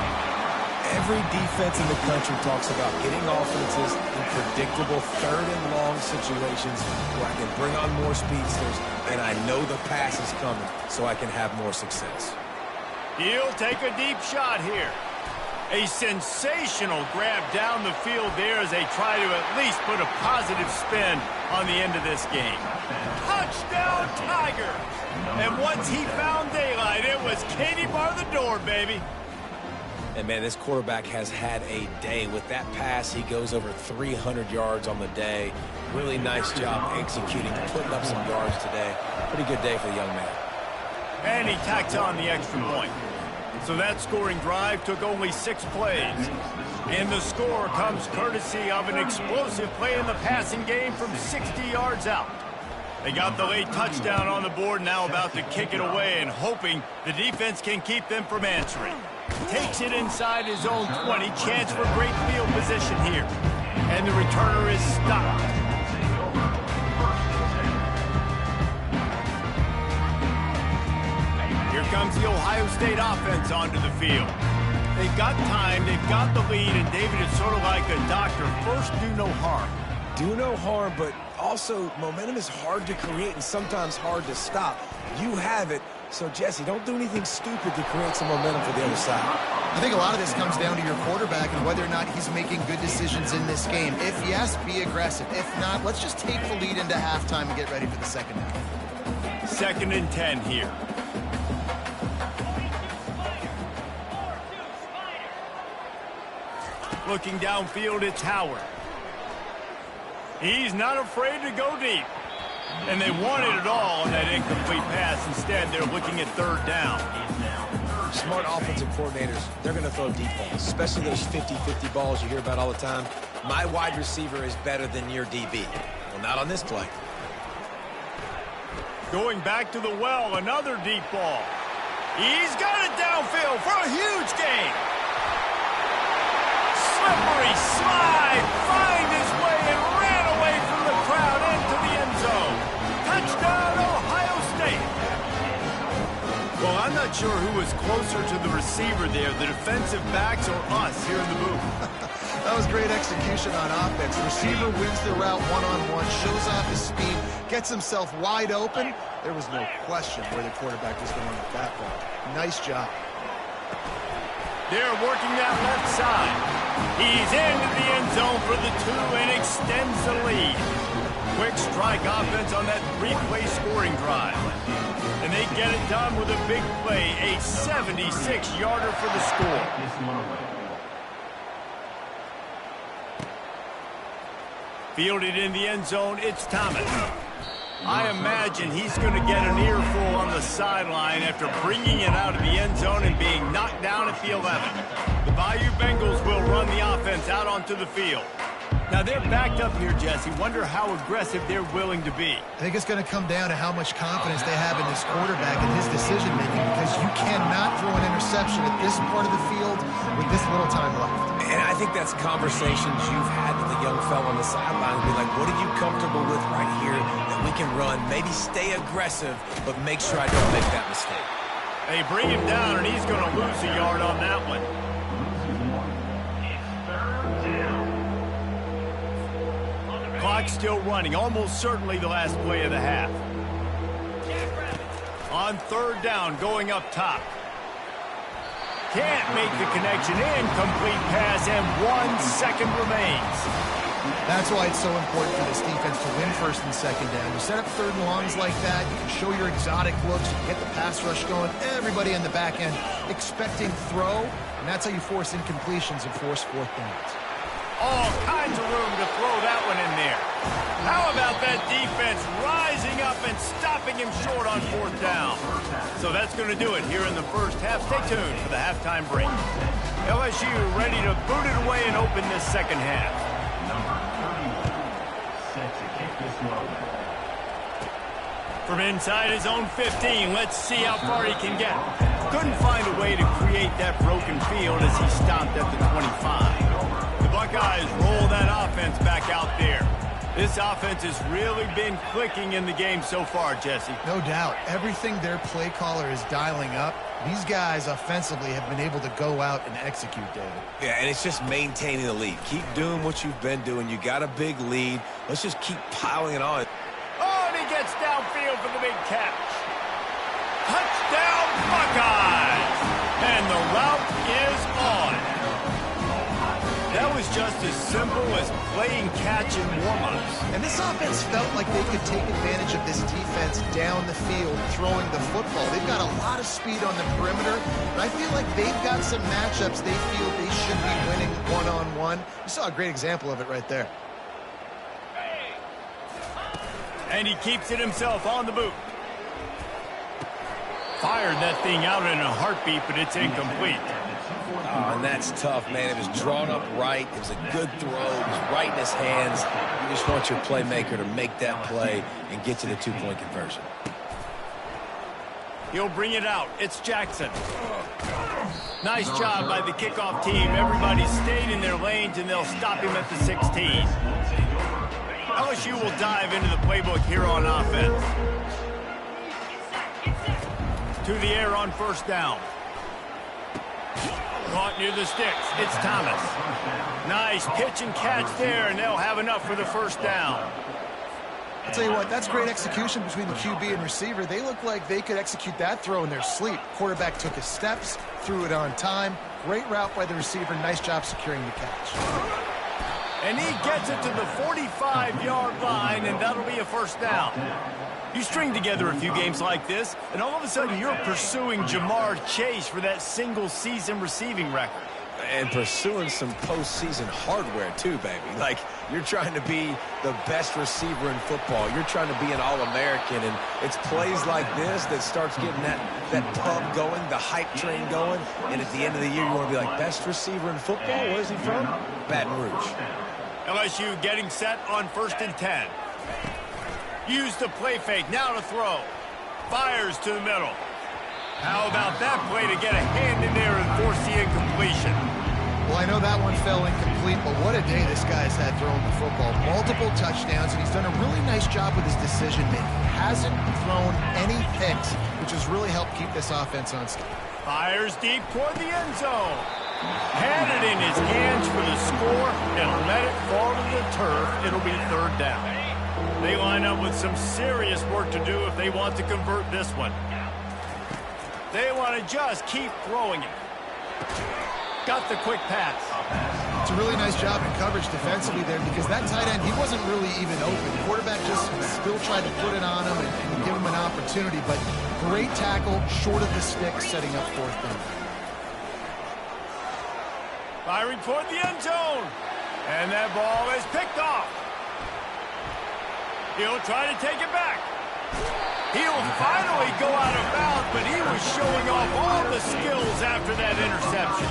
Every defense in the country talks about getting offenses in predictable 3rd and long situations where I can bring on more speedsters and I know the pass is coming so I can have more success. He'll take a deep shot here. A sensational grab down the field there as they try to at least put a positive spin on the end of this game. Touchdown, Tiger! And once he found daylight, it was Katie bar the door, baby. And, man, this quarterback has had a day. With that pass, he goes over 300 yards on the day. Really nice job executing, putting up some yards today. Pretty good day for the young man. And he tacks on the extra point. So that scoring drive took only 6 plays. And the score comes courtesy of an explosive play in the passing game from 60 yards out. They got the late touchdown on the board, now about to kick it away and hoping the defense can keep them from answering. Takes it inside his own 20, chance for great field position here. And the returner is stopped. Here comes the Ohio State offense onto the field. They've got time, they've got the lead, and David is sort of like a doctor. First, do no harm. Do no harm, but also momentum is hard to create and sometimes hard to stop. You have it, so Jesse, don't do anything stupid to create some momentum for the other side. I think a lot of this comes down to your quarterback and whether or not he's making good decisions in this game. If yes, be aggressive. If not, let's just take the lead into halftime and get ready for the second half. 2nd and 10 here. Looking downfield, it's Howard. He's not afraid to go deep. And they wanted it all on that incomplete pass. Instead, they're looking at 3rd down. Smart offensive coordinators, they're going to throw deep balls, especially those 50-50 balls you hear about all the time. My wide receiver is better than your DB. Well, not on this play. Going back to the well, another deep ball. He's got it downfield for a huge gain. Slippery slide, find his way and ran away from the crowd into the end zone. Touchdown, Ohio State. Well, I'm not sure who was closer to the receiver there, the defensive backs or us here in the booth. That was great execution on offense. Receiver wins the route one-on-one, shows off his speed, gets himself wide open. There was no question where the quarterback was going with that ball. Nice job. They're working that left side. He's into the end zone for the 2 and extends the lead. Quick strike offense on that 3-play scoring drive. And they get it done with a big play, a 76-yarder for the score. Fielded in the end zone, it's Thomas. I imagine he's going to get an earful on the sideline after bringing it out of the end zone and being knocked down at the 11. The Bayou Bengals will run the offense out onto the field. Now they're backed up here, Jesse. Wonder how aggressive they're willing to be. I think it's going to come down to how much confidence they have in this quarterback and his decision-making, because you cannot throw an interception at this part of the field with this little time left. And I think that's conversations you've had with the young fella on the sideline. Be like, what are you comfortable with right here that we can run? Maybe stay aggressive, but make sure I don't make that mistake. They bring him down, and he's going to lose a yard on that one. Clock still running, almost certainly the last play of the half. On 3rd down, going up top. Can't make the connection. Incomplete pass, and 1 second remains. That's why it's so important for this defense to win 1st and 2nd down. You set up 3rd and longs like that, you can show your exotic looks, you can get the pass rush going, everybody in the back end expecting throw, and that's how you force incompletions and force 4th downs. All kinds of room to throw that one in there. How about that defense rising up and stopping him short on 4th down? So that's going to do it here in the first half. Stay tuned for the halftime break. LSU ready to boot it away and open this second half. Number 31, set to kick this one. From inside his own 15, let's see how far he can get. Couldn't find a way to create that broken field as he stopped at the 25. The Buckeyes roll that offense back out there. This offense has really been clicking in the game so far, Jesse. No doubt. Everything their play caller is dialing up, these guys offensively have been able to go out and execute, David. Yeah, and it's just maintaining the lead. Keep doing what you've been doing. You got a big lead. Let's just keep piling it on. Oh, and he gets downfield for the big catch. Touchdown, Buckeyes! And the route is on. That was just as simple as playing catch in warm-ups. And this offense felt like they could take advantage of this defense down the field, throwing the football. They've got a lot of speed on the perimeter, and I feel like they've got some matchups they feel they should be winning one-on-one. You saw a great example of it right there. And he keeps it himself on the boot. fired that thing out in a heartbeat, but it's incomplete. Oh, and that's tough, man. It was drawn up right. It was a good throw. It was right in his hands. You just want your playmaker to make that play and get to the two-point conversion. He'll bring it out. It's Jackson. Nice job by the kickoff team. Everybody stayed in their lanes, and they'll stop him at the 16. LSU will dive into the playbook here on offense. To the air on first down. Caught near the sticks. It's Thomas. Nice pitch and catch there, and they'll have enough for the first down. I'll tell you what, that's great execution between the QB and receiver. They look like they could execute that throw in their sleep. Quarterback took his steps, threw it on time. Great route by the receiver. Nice job securing the catch. And he gets it to the 45-yard line, and that'll be a first down. You string together a few games like this, and all of a sudden you're pursuing Jamar Chase for that single-season receiving record. And pursuing some postseason hardware, too, baby. Like, you're trying to be the best receiver in football. You're trying to be an All-American, and it's plays like this that starts getting that pub going, the hype train going, and at the end of the year, you want to be like, best receiver in football? Where's he from? Baton Rouge. LSU getting set on 1st and 10. Use the play fake, now to throw. Fires to the middle. How about that play to get a hand in there and force the incompletion? Well, I know that one fell incomplete, but what a day this guy's had throwing the football. Multiple touchdowns, and he's done a really nice job with his decision-making. Hasn't thrown any picks, which has really helped keep this offense on schedule. Fires deep toward the end zone. Had it in his hands for the score and let it fall to the turf. It'll be third down. They line up with some serious work to do if they want to convert this one. They want to just keep throwing it. Got the quick pass. It's a really nice job in coverage defensively there because that tight end, he wasn't really even open. The quarterback just still tried to put it on him and give him an opportunity, but great tackle, short of the stick, setting up fourth down. Firing toward the end zone. And that ball is picked off. He'll try to take it back. He'll finally go out of bounds, but he was showing off all the skills after that interception.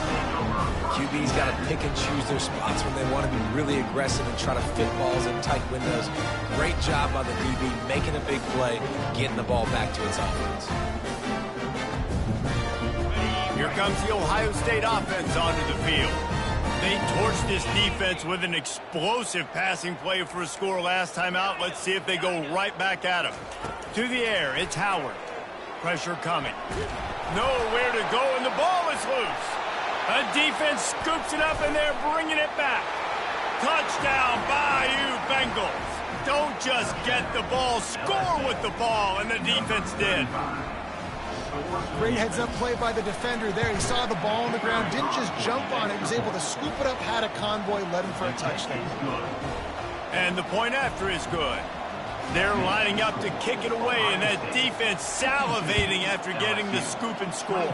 QB's got to pick and choose their spots when they want to be really aggressive and try to fit balls in tight windows. Great job by the DB, making a big play, getting the ball back to its offense. Here comes the Ohio State offense onto the field. They torched this defense with an explosive passing play for a score last time out. Let's see if they go right back at him. To the air, it's Howard. Pressure coming. Nowhere to go, and the ball is loose. A defense scoops it up, and they're bringing it back. Touchdown, Bayou Bengals. Don't just get the ball, score with the ball, and the defense did. Great heads-up play by the defender there. He saw the ball on the ground, didn't just jump on it, was able to scoop it up, had a convoy, led him for a touchdown. And the point after is good. They're lining up to kick it away, and that defense salivating after getting the scoop and score.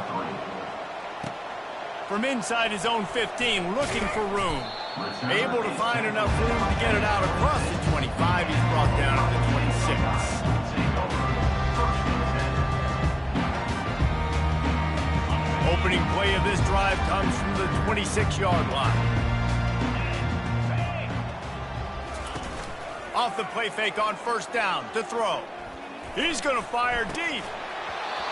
From inside his own 15, looking for room. Able to find enough room to get it out across the 25. He's brought down at the 26. Opening play of this drive comes from the 26-yard line. Off the play fake on first down to throw. He's going to fire deep.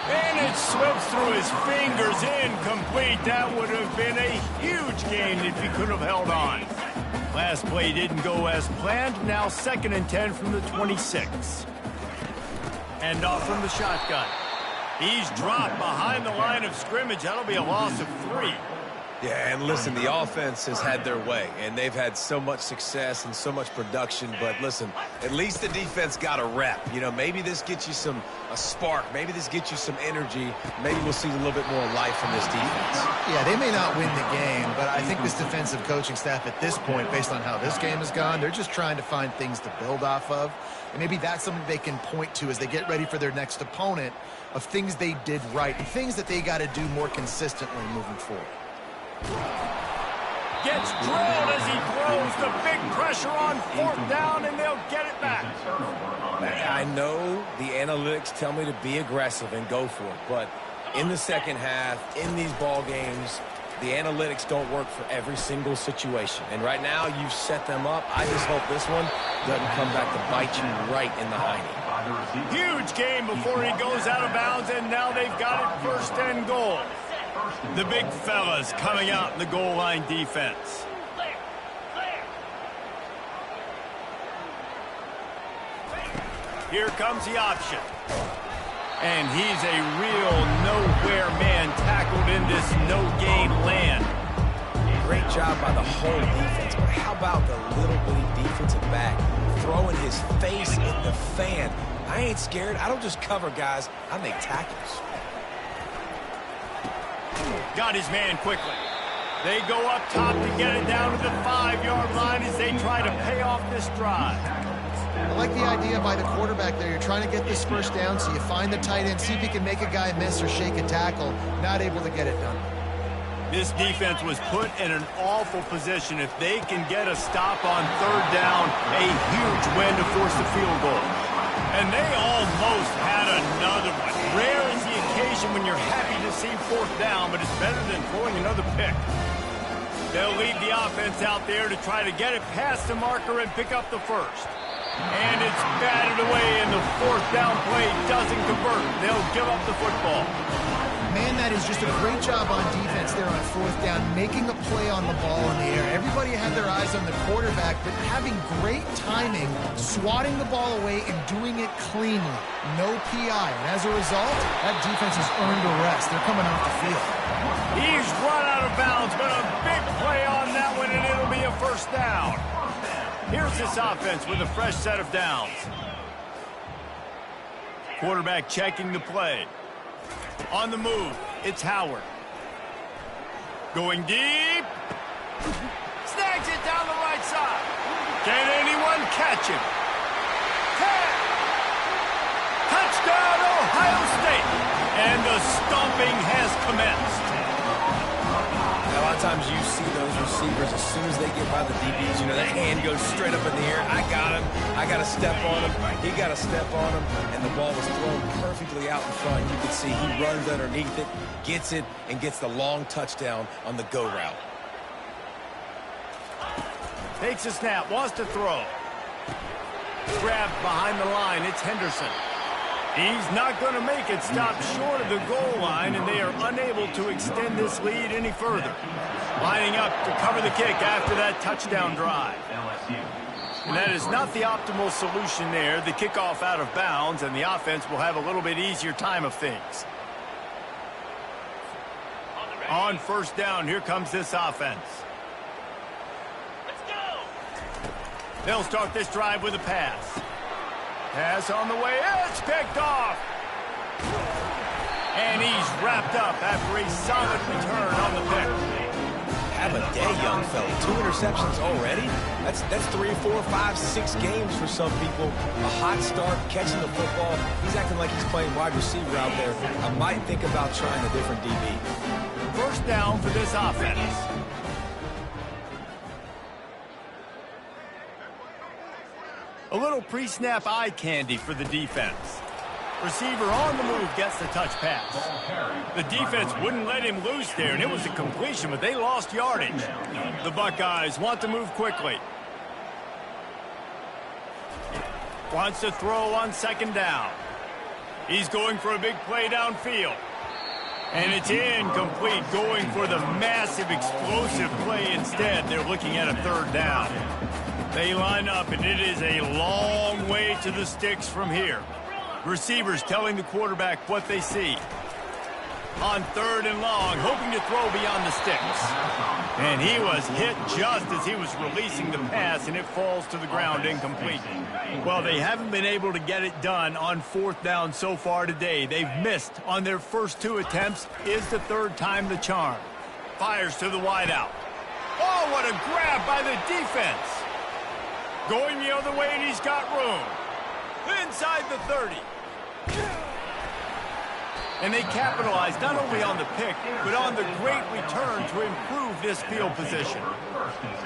And it slips through his fingers, incomplete. That would have been a huge gain if he could have held on. Last play didn't go as planned. Now 2nd and 10 from the 26. And off from the shotgun. He's dropped behind the line of scrimmage. That'll be a loss of 3. Yeah, and listen, the offense has had their way, and they've had so much success and so much production. But listen, at least the defense got a rep. You know, maybe this gets you a spark. Maybe this gets you some energy. Maybe we'll see a little bit more life from this defense. Yeah, they may not win the game, but I think this defensive coaching staff at this point, based on how this game has gone, they're just trying to find things to build off of. And maybe that's something they can point to as they get ready for their next opponent, of things they did right and things that they got to do more consistently moving forward. Gets drilled as he throws the big pressure on fourth down, and they'll get it back. I know the analytics tell me to be aggressive and go for it, but in the second half, in these ball games, the analytics don't work for every single situation. And right now, you've set them up. I just hope this one doesn't come back to bite you right in the hiney. Huge game before he goes out of bounds, and now they've got it first and goal. The big fellas coming out in the goal line defense. Here comes the option. And he's a real nowhere man tackled in this no-gain land. Great job by the whole defense, but how about the little bitty defensive back throwing his face in the fan? I ain't scared. I don't just cover guys. I make tackles. Got his man quickly. They go up top to get it down to the 5-yard line as they try to pay off this drive. I like the idea by the quarterback there. You're trying to get this first down, so you find the tight end, see if he can make a guy miss or shake a tackle. Not able to get it done. This defense was put in an awful position. If they can get a stop on third down, a huge win to force the field goal. And they almost had another one. Rare is the occasion when you're happy to see fourth down, but it's better than throwing another pick. They'll leave the offense out there to try to get it past the marker and pick up the first. And it's batted away, and the fourth down play doesn't convert. They'll give up the football. Man, that is just a great job on defense there on fourth down, making a play on the ball in the air. Everybody had their eyes on the quarterback, but having great timing, swatting the ball away and doing it cleanly. No PI. And as a result, that defense has earned a rest. They're coming off the field. He's run out of bounds, but a big play on that one, and it'll be a first down. Here's this offense with a fresh set of downs. Quarterback checking the play. On the move, it's Howard. Going deep. Snags it down the right side. Can anyone catch him? 10. Touchdown, Ohio State. And the stomping has commenced. A lot of times you see those receivers, as soon as they get by the DBs, you know, that hand goes straight up in the air. I got him. I got to step on him. He got to step on him. And the ball was thrown perfectly out in front. You can see he runs underneath it, gets it, and gets the long touchdown on the go route. Takes a snap, wants to throw. Grabbed behind the line, it's Henderson. He's not going to make it. Stop short of the goal line, and they are unable to extend this lead any further. Lining up to cover the kick after that touchdown drive. And that is not the optimal solution there. The kickoff out of bounds, and the offense will have a little bit easier time of things. On first down, here comes this offense. They'll start this drive with a pass. Pass on the way, it's picked off. And he's wrapped up after a solid return on the pick. Have a day, young fella. 2 interceptions already? That's 3, 4, 5, 6 games for some people. A hot start, catching the football. He's acting like he's playing wide receiver out there. I might think about trying a different DB. First down for this offense. A little pre-snap eye candy for the defense. Receiver on the move gets the touch pass. The defense wouldn't let him loose there, and it was a completion, but they lost yardage. The Buckeyes want to move quickly. Wants to throw on second down. He's going for a big play downfield. And it's incomplete, going for the massive explosive play instead. They're looking at a third down. They line up, and it is a long way to the sticks from here. Receivers telling the quarterback what they see. On third and long, hoping to throw beyond the sticks. And he was hit just as he was releasing the pass, and it falls to the ground incomplete. Well, they haven't been able to get it done on fourth down so far today. They've missed on their first 2 attempts. Is the third time the charm. Fires to the wideout. Oh, what a grab by the defense. Going the other way, and he's got room. Inside the 30. And they capitalized not only on the pick, but on the great return to improve this field position.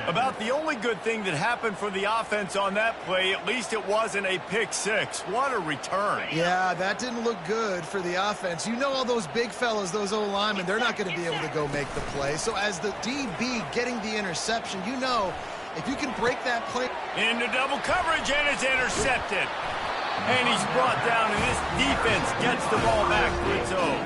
About the only good thing that happened for the offense on that play, at least it wasn't a pick six. What a return. Yeah, that didn't look good for the offense. You know all those big fellas, those O-linemen, they're not going to be able to go make the play. So as the DB getting the interception, you know if you can break that play. Into double coverage, and it's intercepted. And he's brought down, and this defense gets the ball back to its own.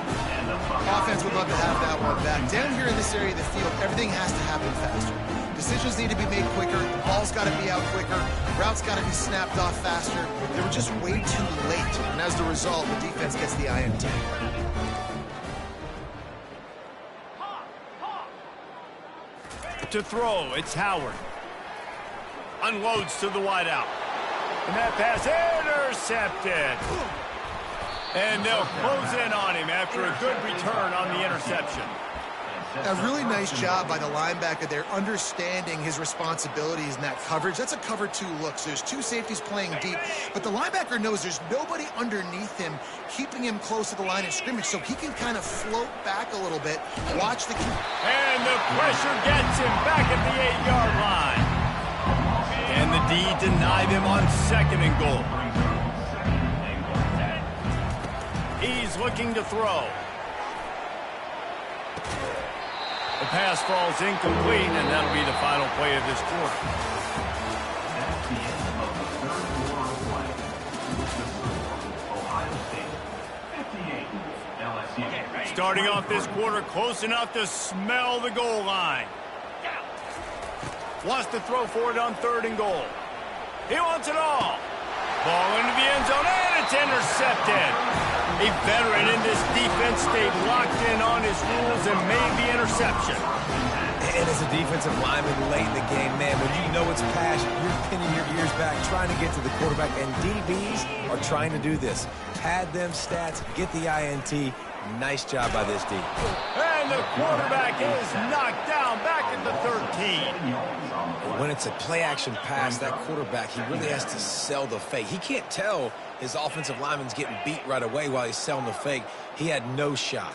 Offense would love to have that one back. Down here in this area of the field, everything has to happen faster. Decisions need to be made quicker. The ball's got to be out quicker. Routes got to be snapped off faster. They were just way too late. And as the result, the defense gets the INT. To throw, it's Howard. Unloads to the wideout. And that pass intercepted. And they'll close in on him after a good return on the interception. A really nice job by the linebacker there, understanding his responsibilities in that coverage. That's a cover two look. So there's two safeties playing deep, but the linebacker knows there's nobody underneath him, keeping him close to the line of scrimmage, so he can kind of float back a little bit, watch the... And the pressure gets him back at the 8-yard line. And the D denied him on 2nd and goal. He's looking to throw. The pass falls incomplete, and that'll be the final play of this quarter. That's the end of the third quarter of play. Ohio State 58, LSU. Starting off this quarter close enough to smell the goal line. Wants to throw for it on 3rd and goal. He wants it all. Ball into the end zone, and it's intercepted. A veteran in this defense stayed locked in on his rules and made the interception. And as a defensive lineman late in the game, man, when you know it's pass, you're pinning your ears back, trying to get to the quarterback, and DBs are trying to do this. Pad them stats, get the INT. Nice job by this D. And the quarterback is knocked down back at the 13. When it's a play-action pass, that quarterback, he really has to sell the fake. He can't tell his offensive lineman's getting beat right away while he's selling the fake. He had no shot.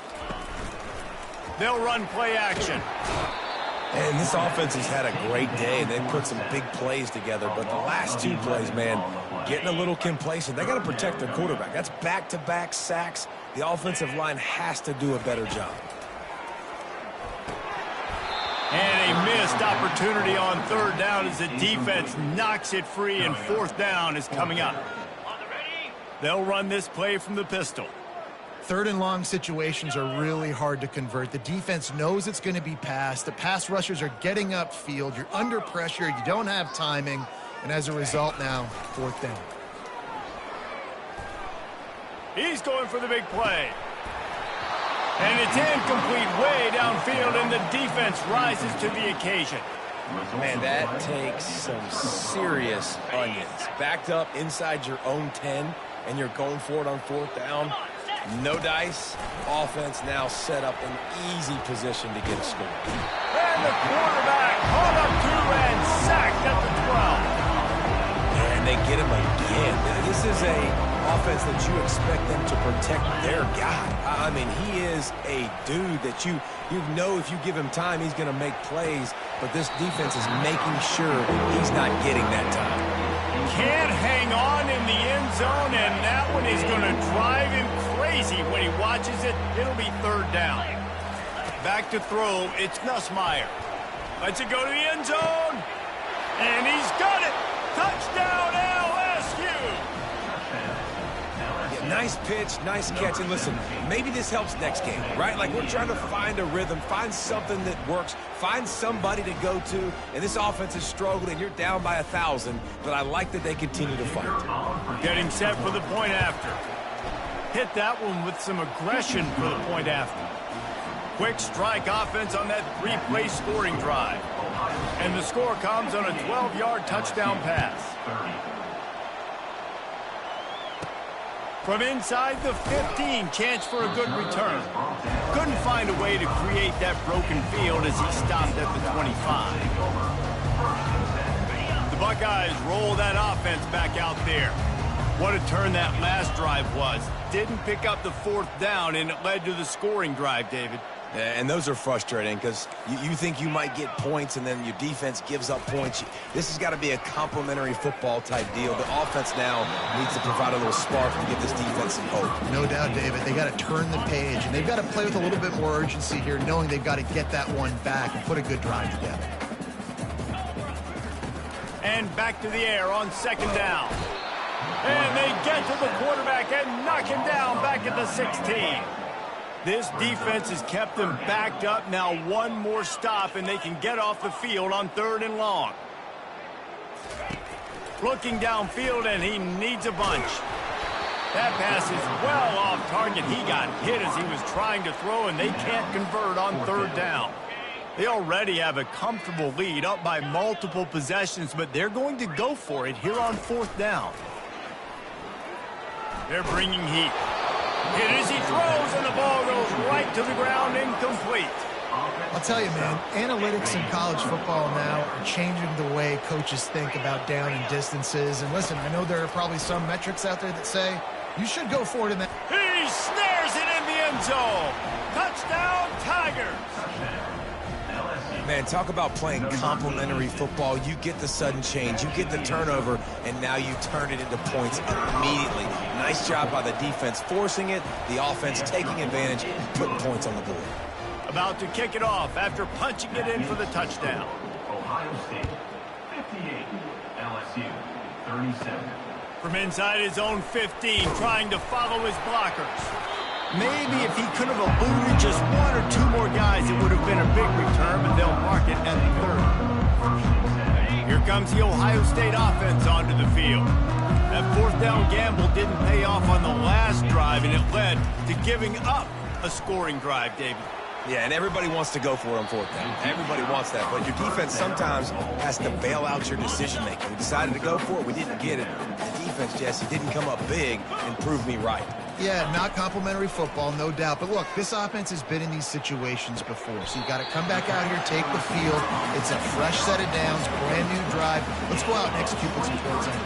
They'll run play action. And this offense has had a great day, and they put some big plays together. But the last 2 plays, man, getting a little complacent. They got to protect their quarterback. That's back-to-back sacks. The offensive line has to do a better job. And a missed opportunity on 3rd down as the defense knocks it free, and 4th down is coming up. They'll run this play from the pistol. 3rd and long situations are really hard to convert. The defense knows it's going to be passed. The pass rushers are getting upfield. You're under pressure. You don't have timing. And as a result now, 4th down. He's going for the big play. And it's incomplete way downfield, and the defense rises to the occasion. Man, that takes some serious onions. Backed up inside your own 10, and you're going for it on 4th down. No dice. Offense now set up an easy position to get a score. And the quarterback caught up to and sacked at the 12. And they get him again. This is a offense that you expect them to protect their guy. I mean, he is a dude that you know if you give him time, he's going to make plays. But this defense is making sure he's not getting that time. Can't hang on in the end zone, and that one is going to drive him crazy when he watches it. It'll be 3rd down. Back to throw, it's Nussmeier. Lets it go to the end zone, and he's got it. Touchdown, LSU. Yeah, nice pitch, nice catch. And listen, maybe this helps next game, right? Like, we're trying to find a rhythm, find something that works, find somebody to go to. And this offense is struggling, and you're down by 1,000. But I like that they continue to fight. Getting set for the point after. Hit that one with some aggression for the point after. Quick strike offense on that 3-play scoring drive. And the score comes on a 12-yard touchdown pass. From inside the 15, chance for a good return. Couldn't find a way to create that broken field as he stopped at the 25. The Buckeyes roll that offense back out there. What a turn that last drive was. Didn't pick up the fourth down, and it led to the scoring drive, David. Yeah, and those are frustrating because you think you might get points and then your defense gives up points. This has got to be a complementary football type deal. The offense now needs to provide a little spark to give this defense some hope. No doubt, David. They got to turn the page, and they've got to play with a little bit more urgency here, knowing they've got to get that one back and put a good drive together. And back to the air on second down. And they get to the quarterback and knock him down back at the 16. This defense has kept them backed up. Now one more stop, and they can get off the field on 3rd and long. Looking downfield, and he needs a bunch. That pass is well off target. He got hit as he was trying to throw, and they can't convert on 3rd down. They already have a comfortable lead, up by multiple possessions, but they're going to go for it here on 4th down. They're bringing heat. Hit as he throws, and the ball goes right to the ground, incomplete. I'll tell you, man, analytics in college football now are changing the way coaches think about down and distances. And listen, I know there are probably some metrics out there that say you should go for it in that. He snares it in the end zone. Touchdown, Tigers. Man, talk about playing complementary football. You get the sudden change, you get the turnover, and now you turn it into points immediately. Nice job by the defense forcing it, the offense taking advantage, putting points on the board. About to kick it off after punching it in for the touchdown. Ohio State, 58. LSU, 37. From inside his own 15, trying to follow his blockers. Maybe if he could have eluded just 1 or 2 more guys, it would have been a big return, but they'll mark it at the 30. Here comes the Ohio State offense onto the field. That 4th down gamble didn't pay off on the last drive, and it led to giving up a scoring drive, David. Yeah, and everybody wants to go for it on 4th down. Everybody wants that, but your defense sometimes has to bail out your decision-making. We decided to go for it. We didn't get it. The defense, Jesse, didn't come up big and prove me right. Yeah, not complimentary football, no doubt. But look, this offense has been in these situations before. So you got to come back out here, take the field. It's a fresh set of downs, brand new drive. Let's go out and execute with some points on it.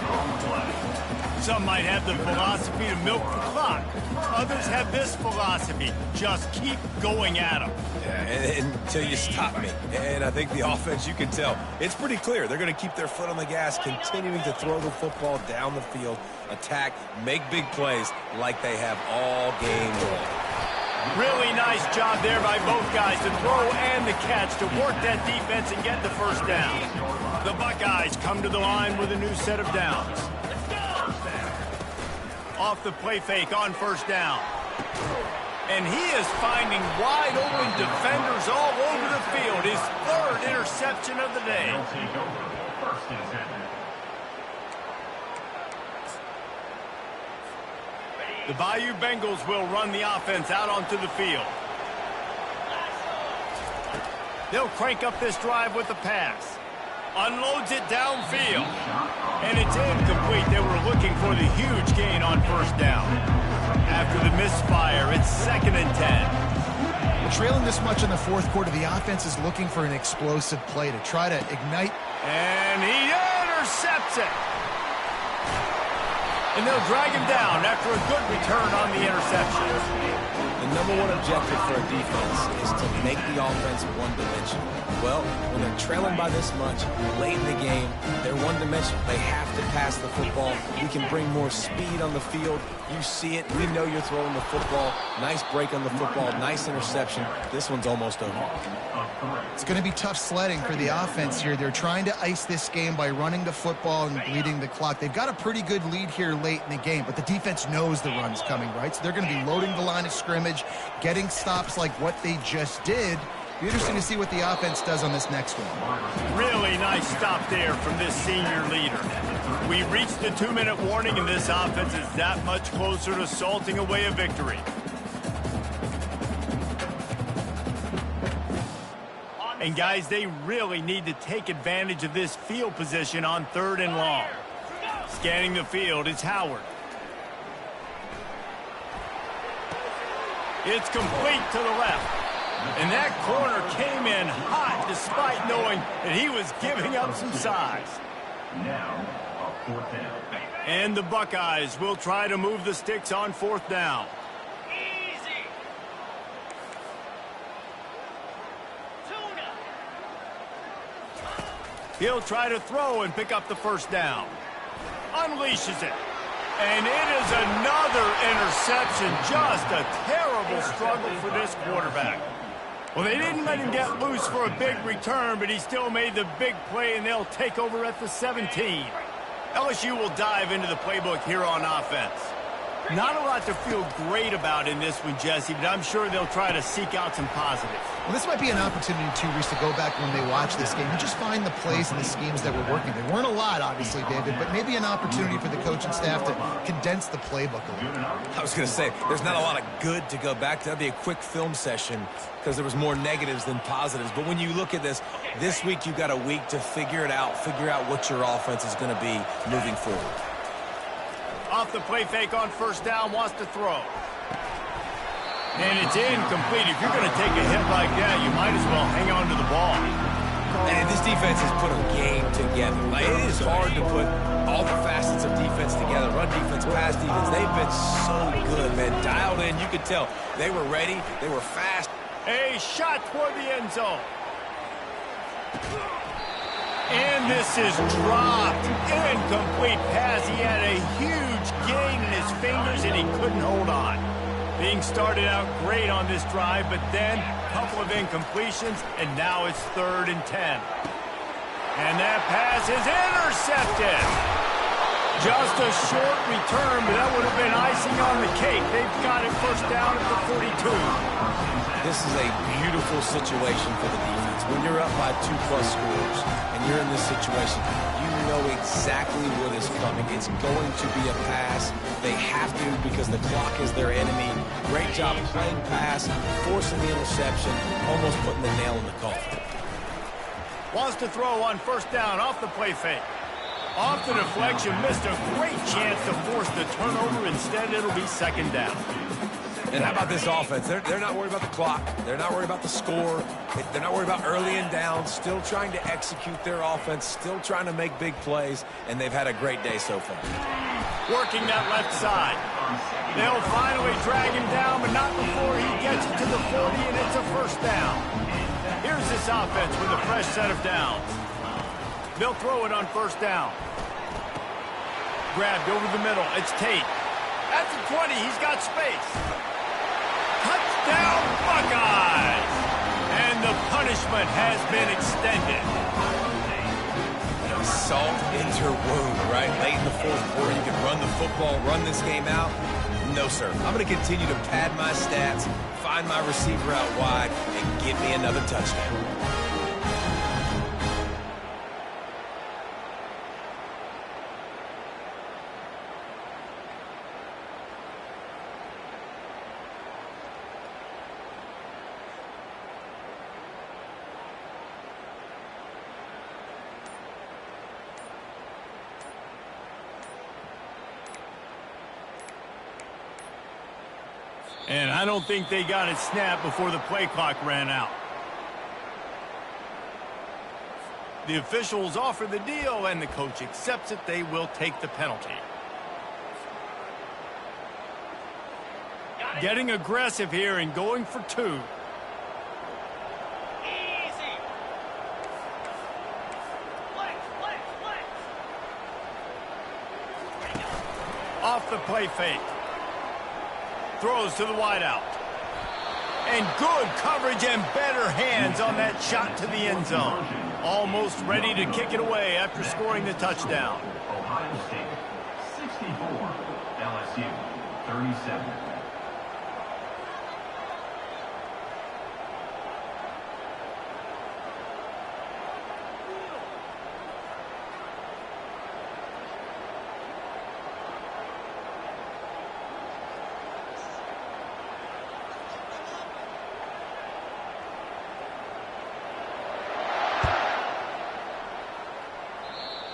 Some might have the philosophy to milk the clock. Others have this philosophy. Just keep going at them. Yeah, until you stop me. And I think the offense, you can tell, it's pretty clear. They're going to keep their foot on the gas, continuing to throw the football down the field, attack, make big plays like they have all game long. Really nice job there by both guys to throw and the catch to work that defense and get the first down. The Buckeyes come to the line with a new set of downs. Off the play fake on 1st down. And he is finding wide open defenders all over the field. His 3rd interception of the day. They'll take over 1st and 10. The Bayou Bengals will run the offense out onto the field. They'll crank up this drive with the pass. Unloads it downfield. And it's incomplete. They were looking for the huge gain on 1st down. After the misfire, it's 2nd and 10. Trailing this much in the 4th quarter, the offense is looking for an explosive play to try to ignite. And he intercepts it. And they'll drag him down after a good return on the interception. The #1 objective for a defense is to make the offense one-dimensional. Well, when they're trailing by this much, late in the game, they're one-dimensional. They have to pass the football. We can bring more speed on the field. You see it. We know you're throwing the football. Nice break on the football. Nice interception. This one's almost over. It's going to be tough sledding for the offense here. They're trying to ice this game by running the football and bleeding the clock. They've got a pretty good lead here late in the game, but the defense knows the run's coming, right? So they're going to be loading the line of scrimmage, getting stops like what they just did. Be interesting to see what the offense does on this next one. Really nice stop there from this senior leader. We reached the 2-minute warning, and this offense is that much closer to salting away a victory. And guys, they really need to take advantage of this field position on 3rd and long. Scanning the field, it's Howard. It's complete to the left. And that corner came in hot despite knowing that he was giving up some size. Now, a 4th down. And the Buckeyes will try to move the sticks on 4th down. Easy. Tuna. He'll try to throw and pick up the 1st down. Unleashes it. And it is another interception. Just a terrible struggle for this quarterback. Well, they didn't let him get loose for a big return, but he still made the big play, and they'll take over at the 17. LSU will dive into the playbook here on offense. Not a lot to feel great about in this one, Jesse, but I'm sure they'll try to seek out some positives. Well, this might be an opportunity, too, Reese, to go back when they watch this game and just find the plays and the schemes that were working. They weren't a lot, obviously, David, but maybe an opportunity for the coaching staff to condense the playbook a little. I was going to say, there's not a lot of good to go back to. That'd be a quick film session because there was more negatives than positives. But when you look at this week you've got a week to figure it out, figure out what your offense is going to be moving forward. Off the play fake on 1st down, wants to throw. And it's incomplete. If you're going to take a hit like that, you might as well hang on to the ball. And this defense has put a game together. Like, it is hard to put all the facets of defense together. Run defense, pass defense. They've been so good, man. Dialed in. You could tell they were ready. They were fast. A shot toward the end zone. And this is dropped. Incomplete pass. He had a huge gain in his fingers, and he couldn't hold on. Being started out great on this drive, but then a couple of incompletions, and now it's 3rd and 10. And that pass is intercepted. Just a short return, but that would have been icing on the cake. They've got it 1st down at the 42. This is a beautiful situation for the defense. When you're up by 2+ scores and you're in this situation, you know exactly what is coming. It's going to be a pass. They have to because the clock is their enemy. Great job playing pass, forcing the interception, almost putting the nail in the coffin. Wants to throw on 1st down off the play fake. Off the deflection, missed a great chance to force the turnover. Instead, it'll be 2nd down. And how about this offense? They're not worried about the clock. They're not worried about the score. They're not worried about early and down. Still trying to execute their offense. Still trying to make big plays. And they've had a great day so far. Working that left side. They'll finally drag him down, but not before he gets it to the 40, and it's a 1st down. Here's this offense with a fresh set of downs. They'll throw it on 1st down. Grabbed over the middle. It's Tate. At the 20, he's got space. Touchdown, Buckeyes! And the punishment has been extended. Salt into your wound, right? Late in the 4th quarter, you can run the football, run this game out. No, sir. I'm going to continue to pad my stats, find my receiver out wide, and give me another touchdown. And I don't think they got it snapped before the play clock ran out. The officials offer the deal, and the coach accepts it. They will take the penalty. Getting aggressive here and going for 2. Easy. Flex. Off the play fake. Throws to the wideout. And good coverage and better hands on that shot to the end zone. Almost ready to kick it away after scoring the touchdown. Ohio State 64, LSU 37.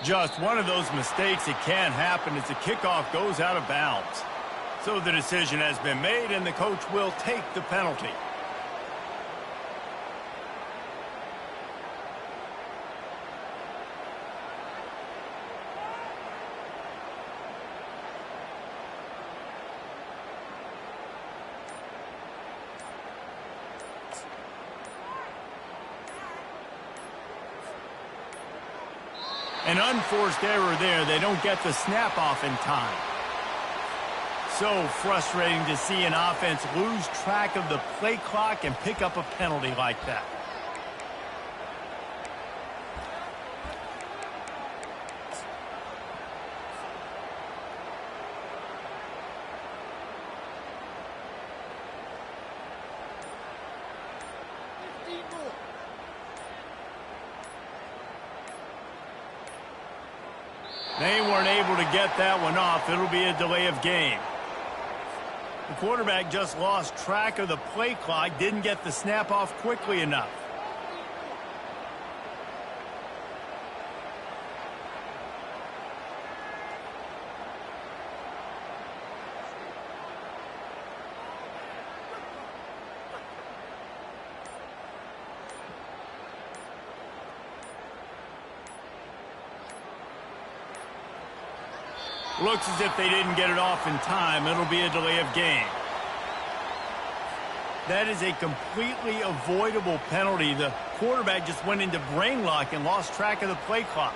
Just one of those mistakes that can happen as the kickoff goes out of bounds. So the decision has been made, and the coach will take the penalty. An unforced error there. They don't get the snap off in time. So frustrating to see an offense lose track of the play clock and pick up a penalty like that. They weren't able to get that one off. It'll be a delay of game. The quarterback just lost track of the play clock, didn't get the snap off quickly enough. Looks as if they didn't get it off in time. It'll be a delay of game. That is a completely avoidable penalty. The quarterback just went into brain lock and lost track of the play clock.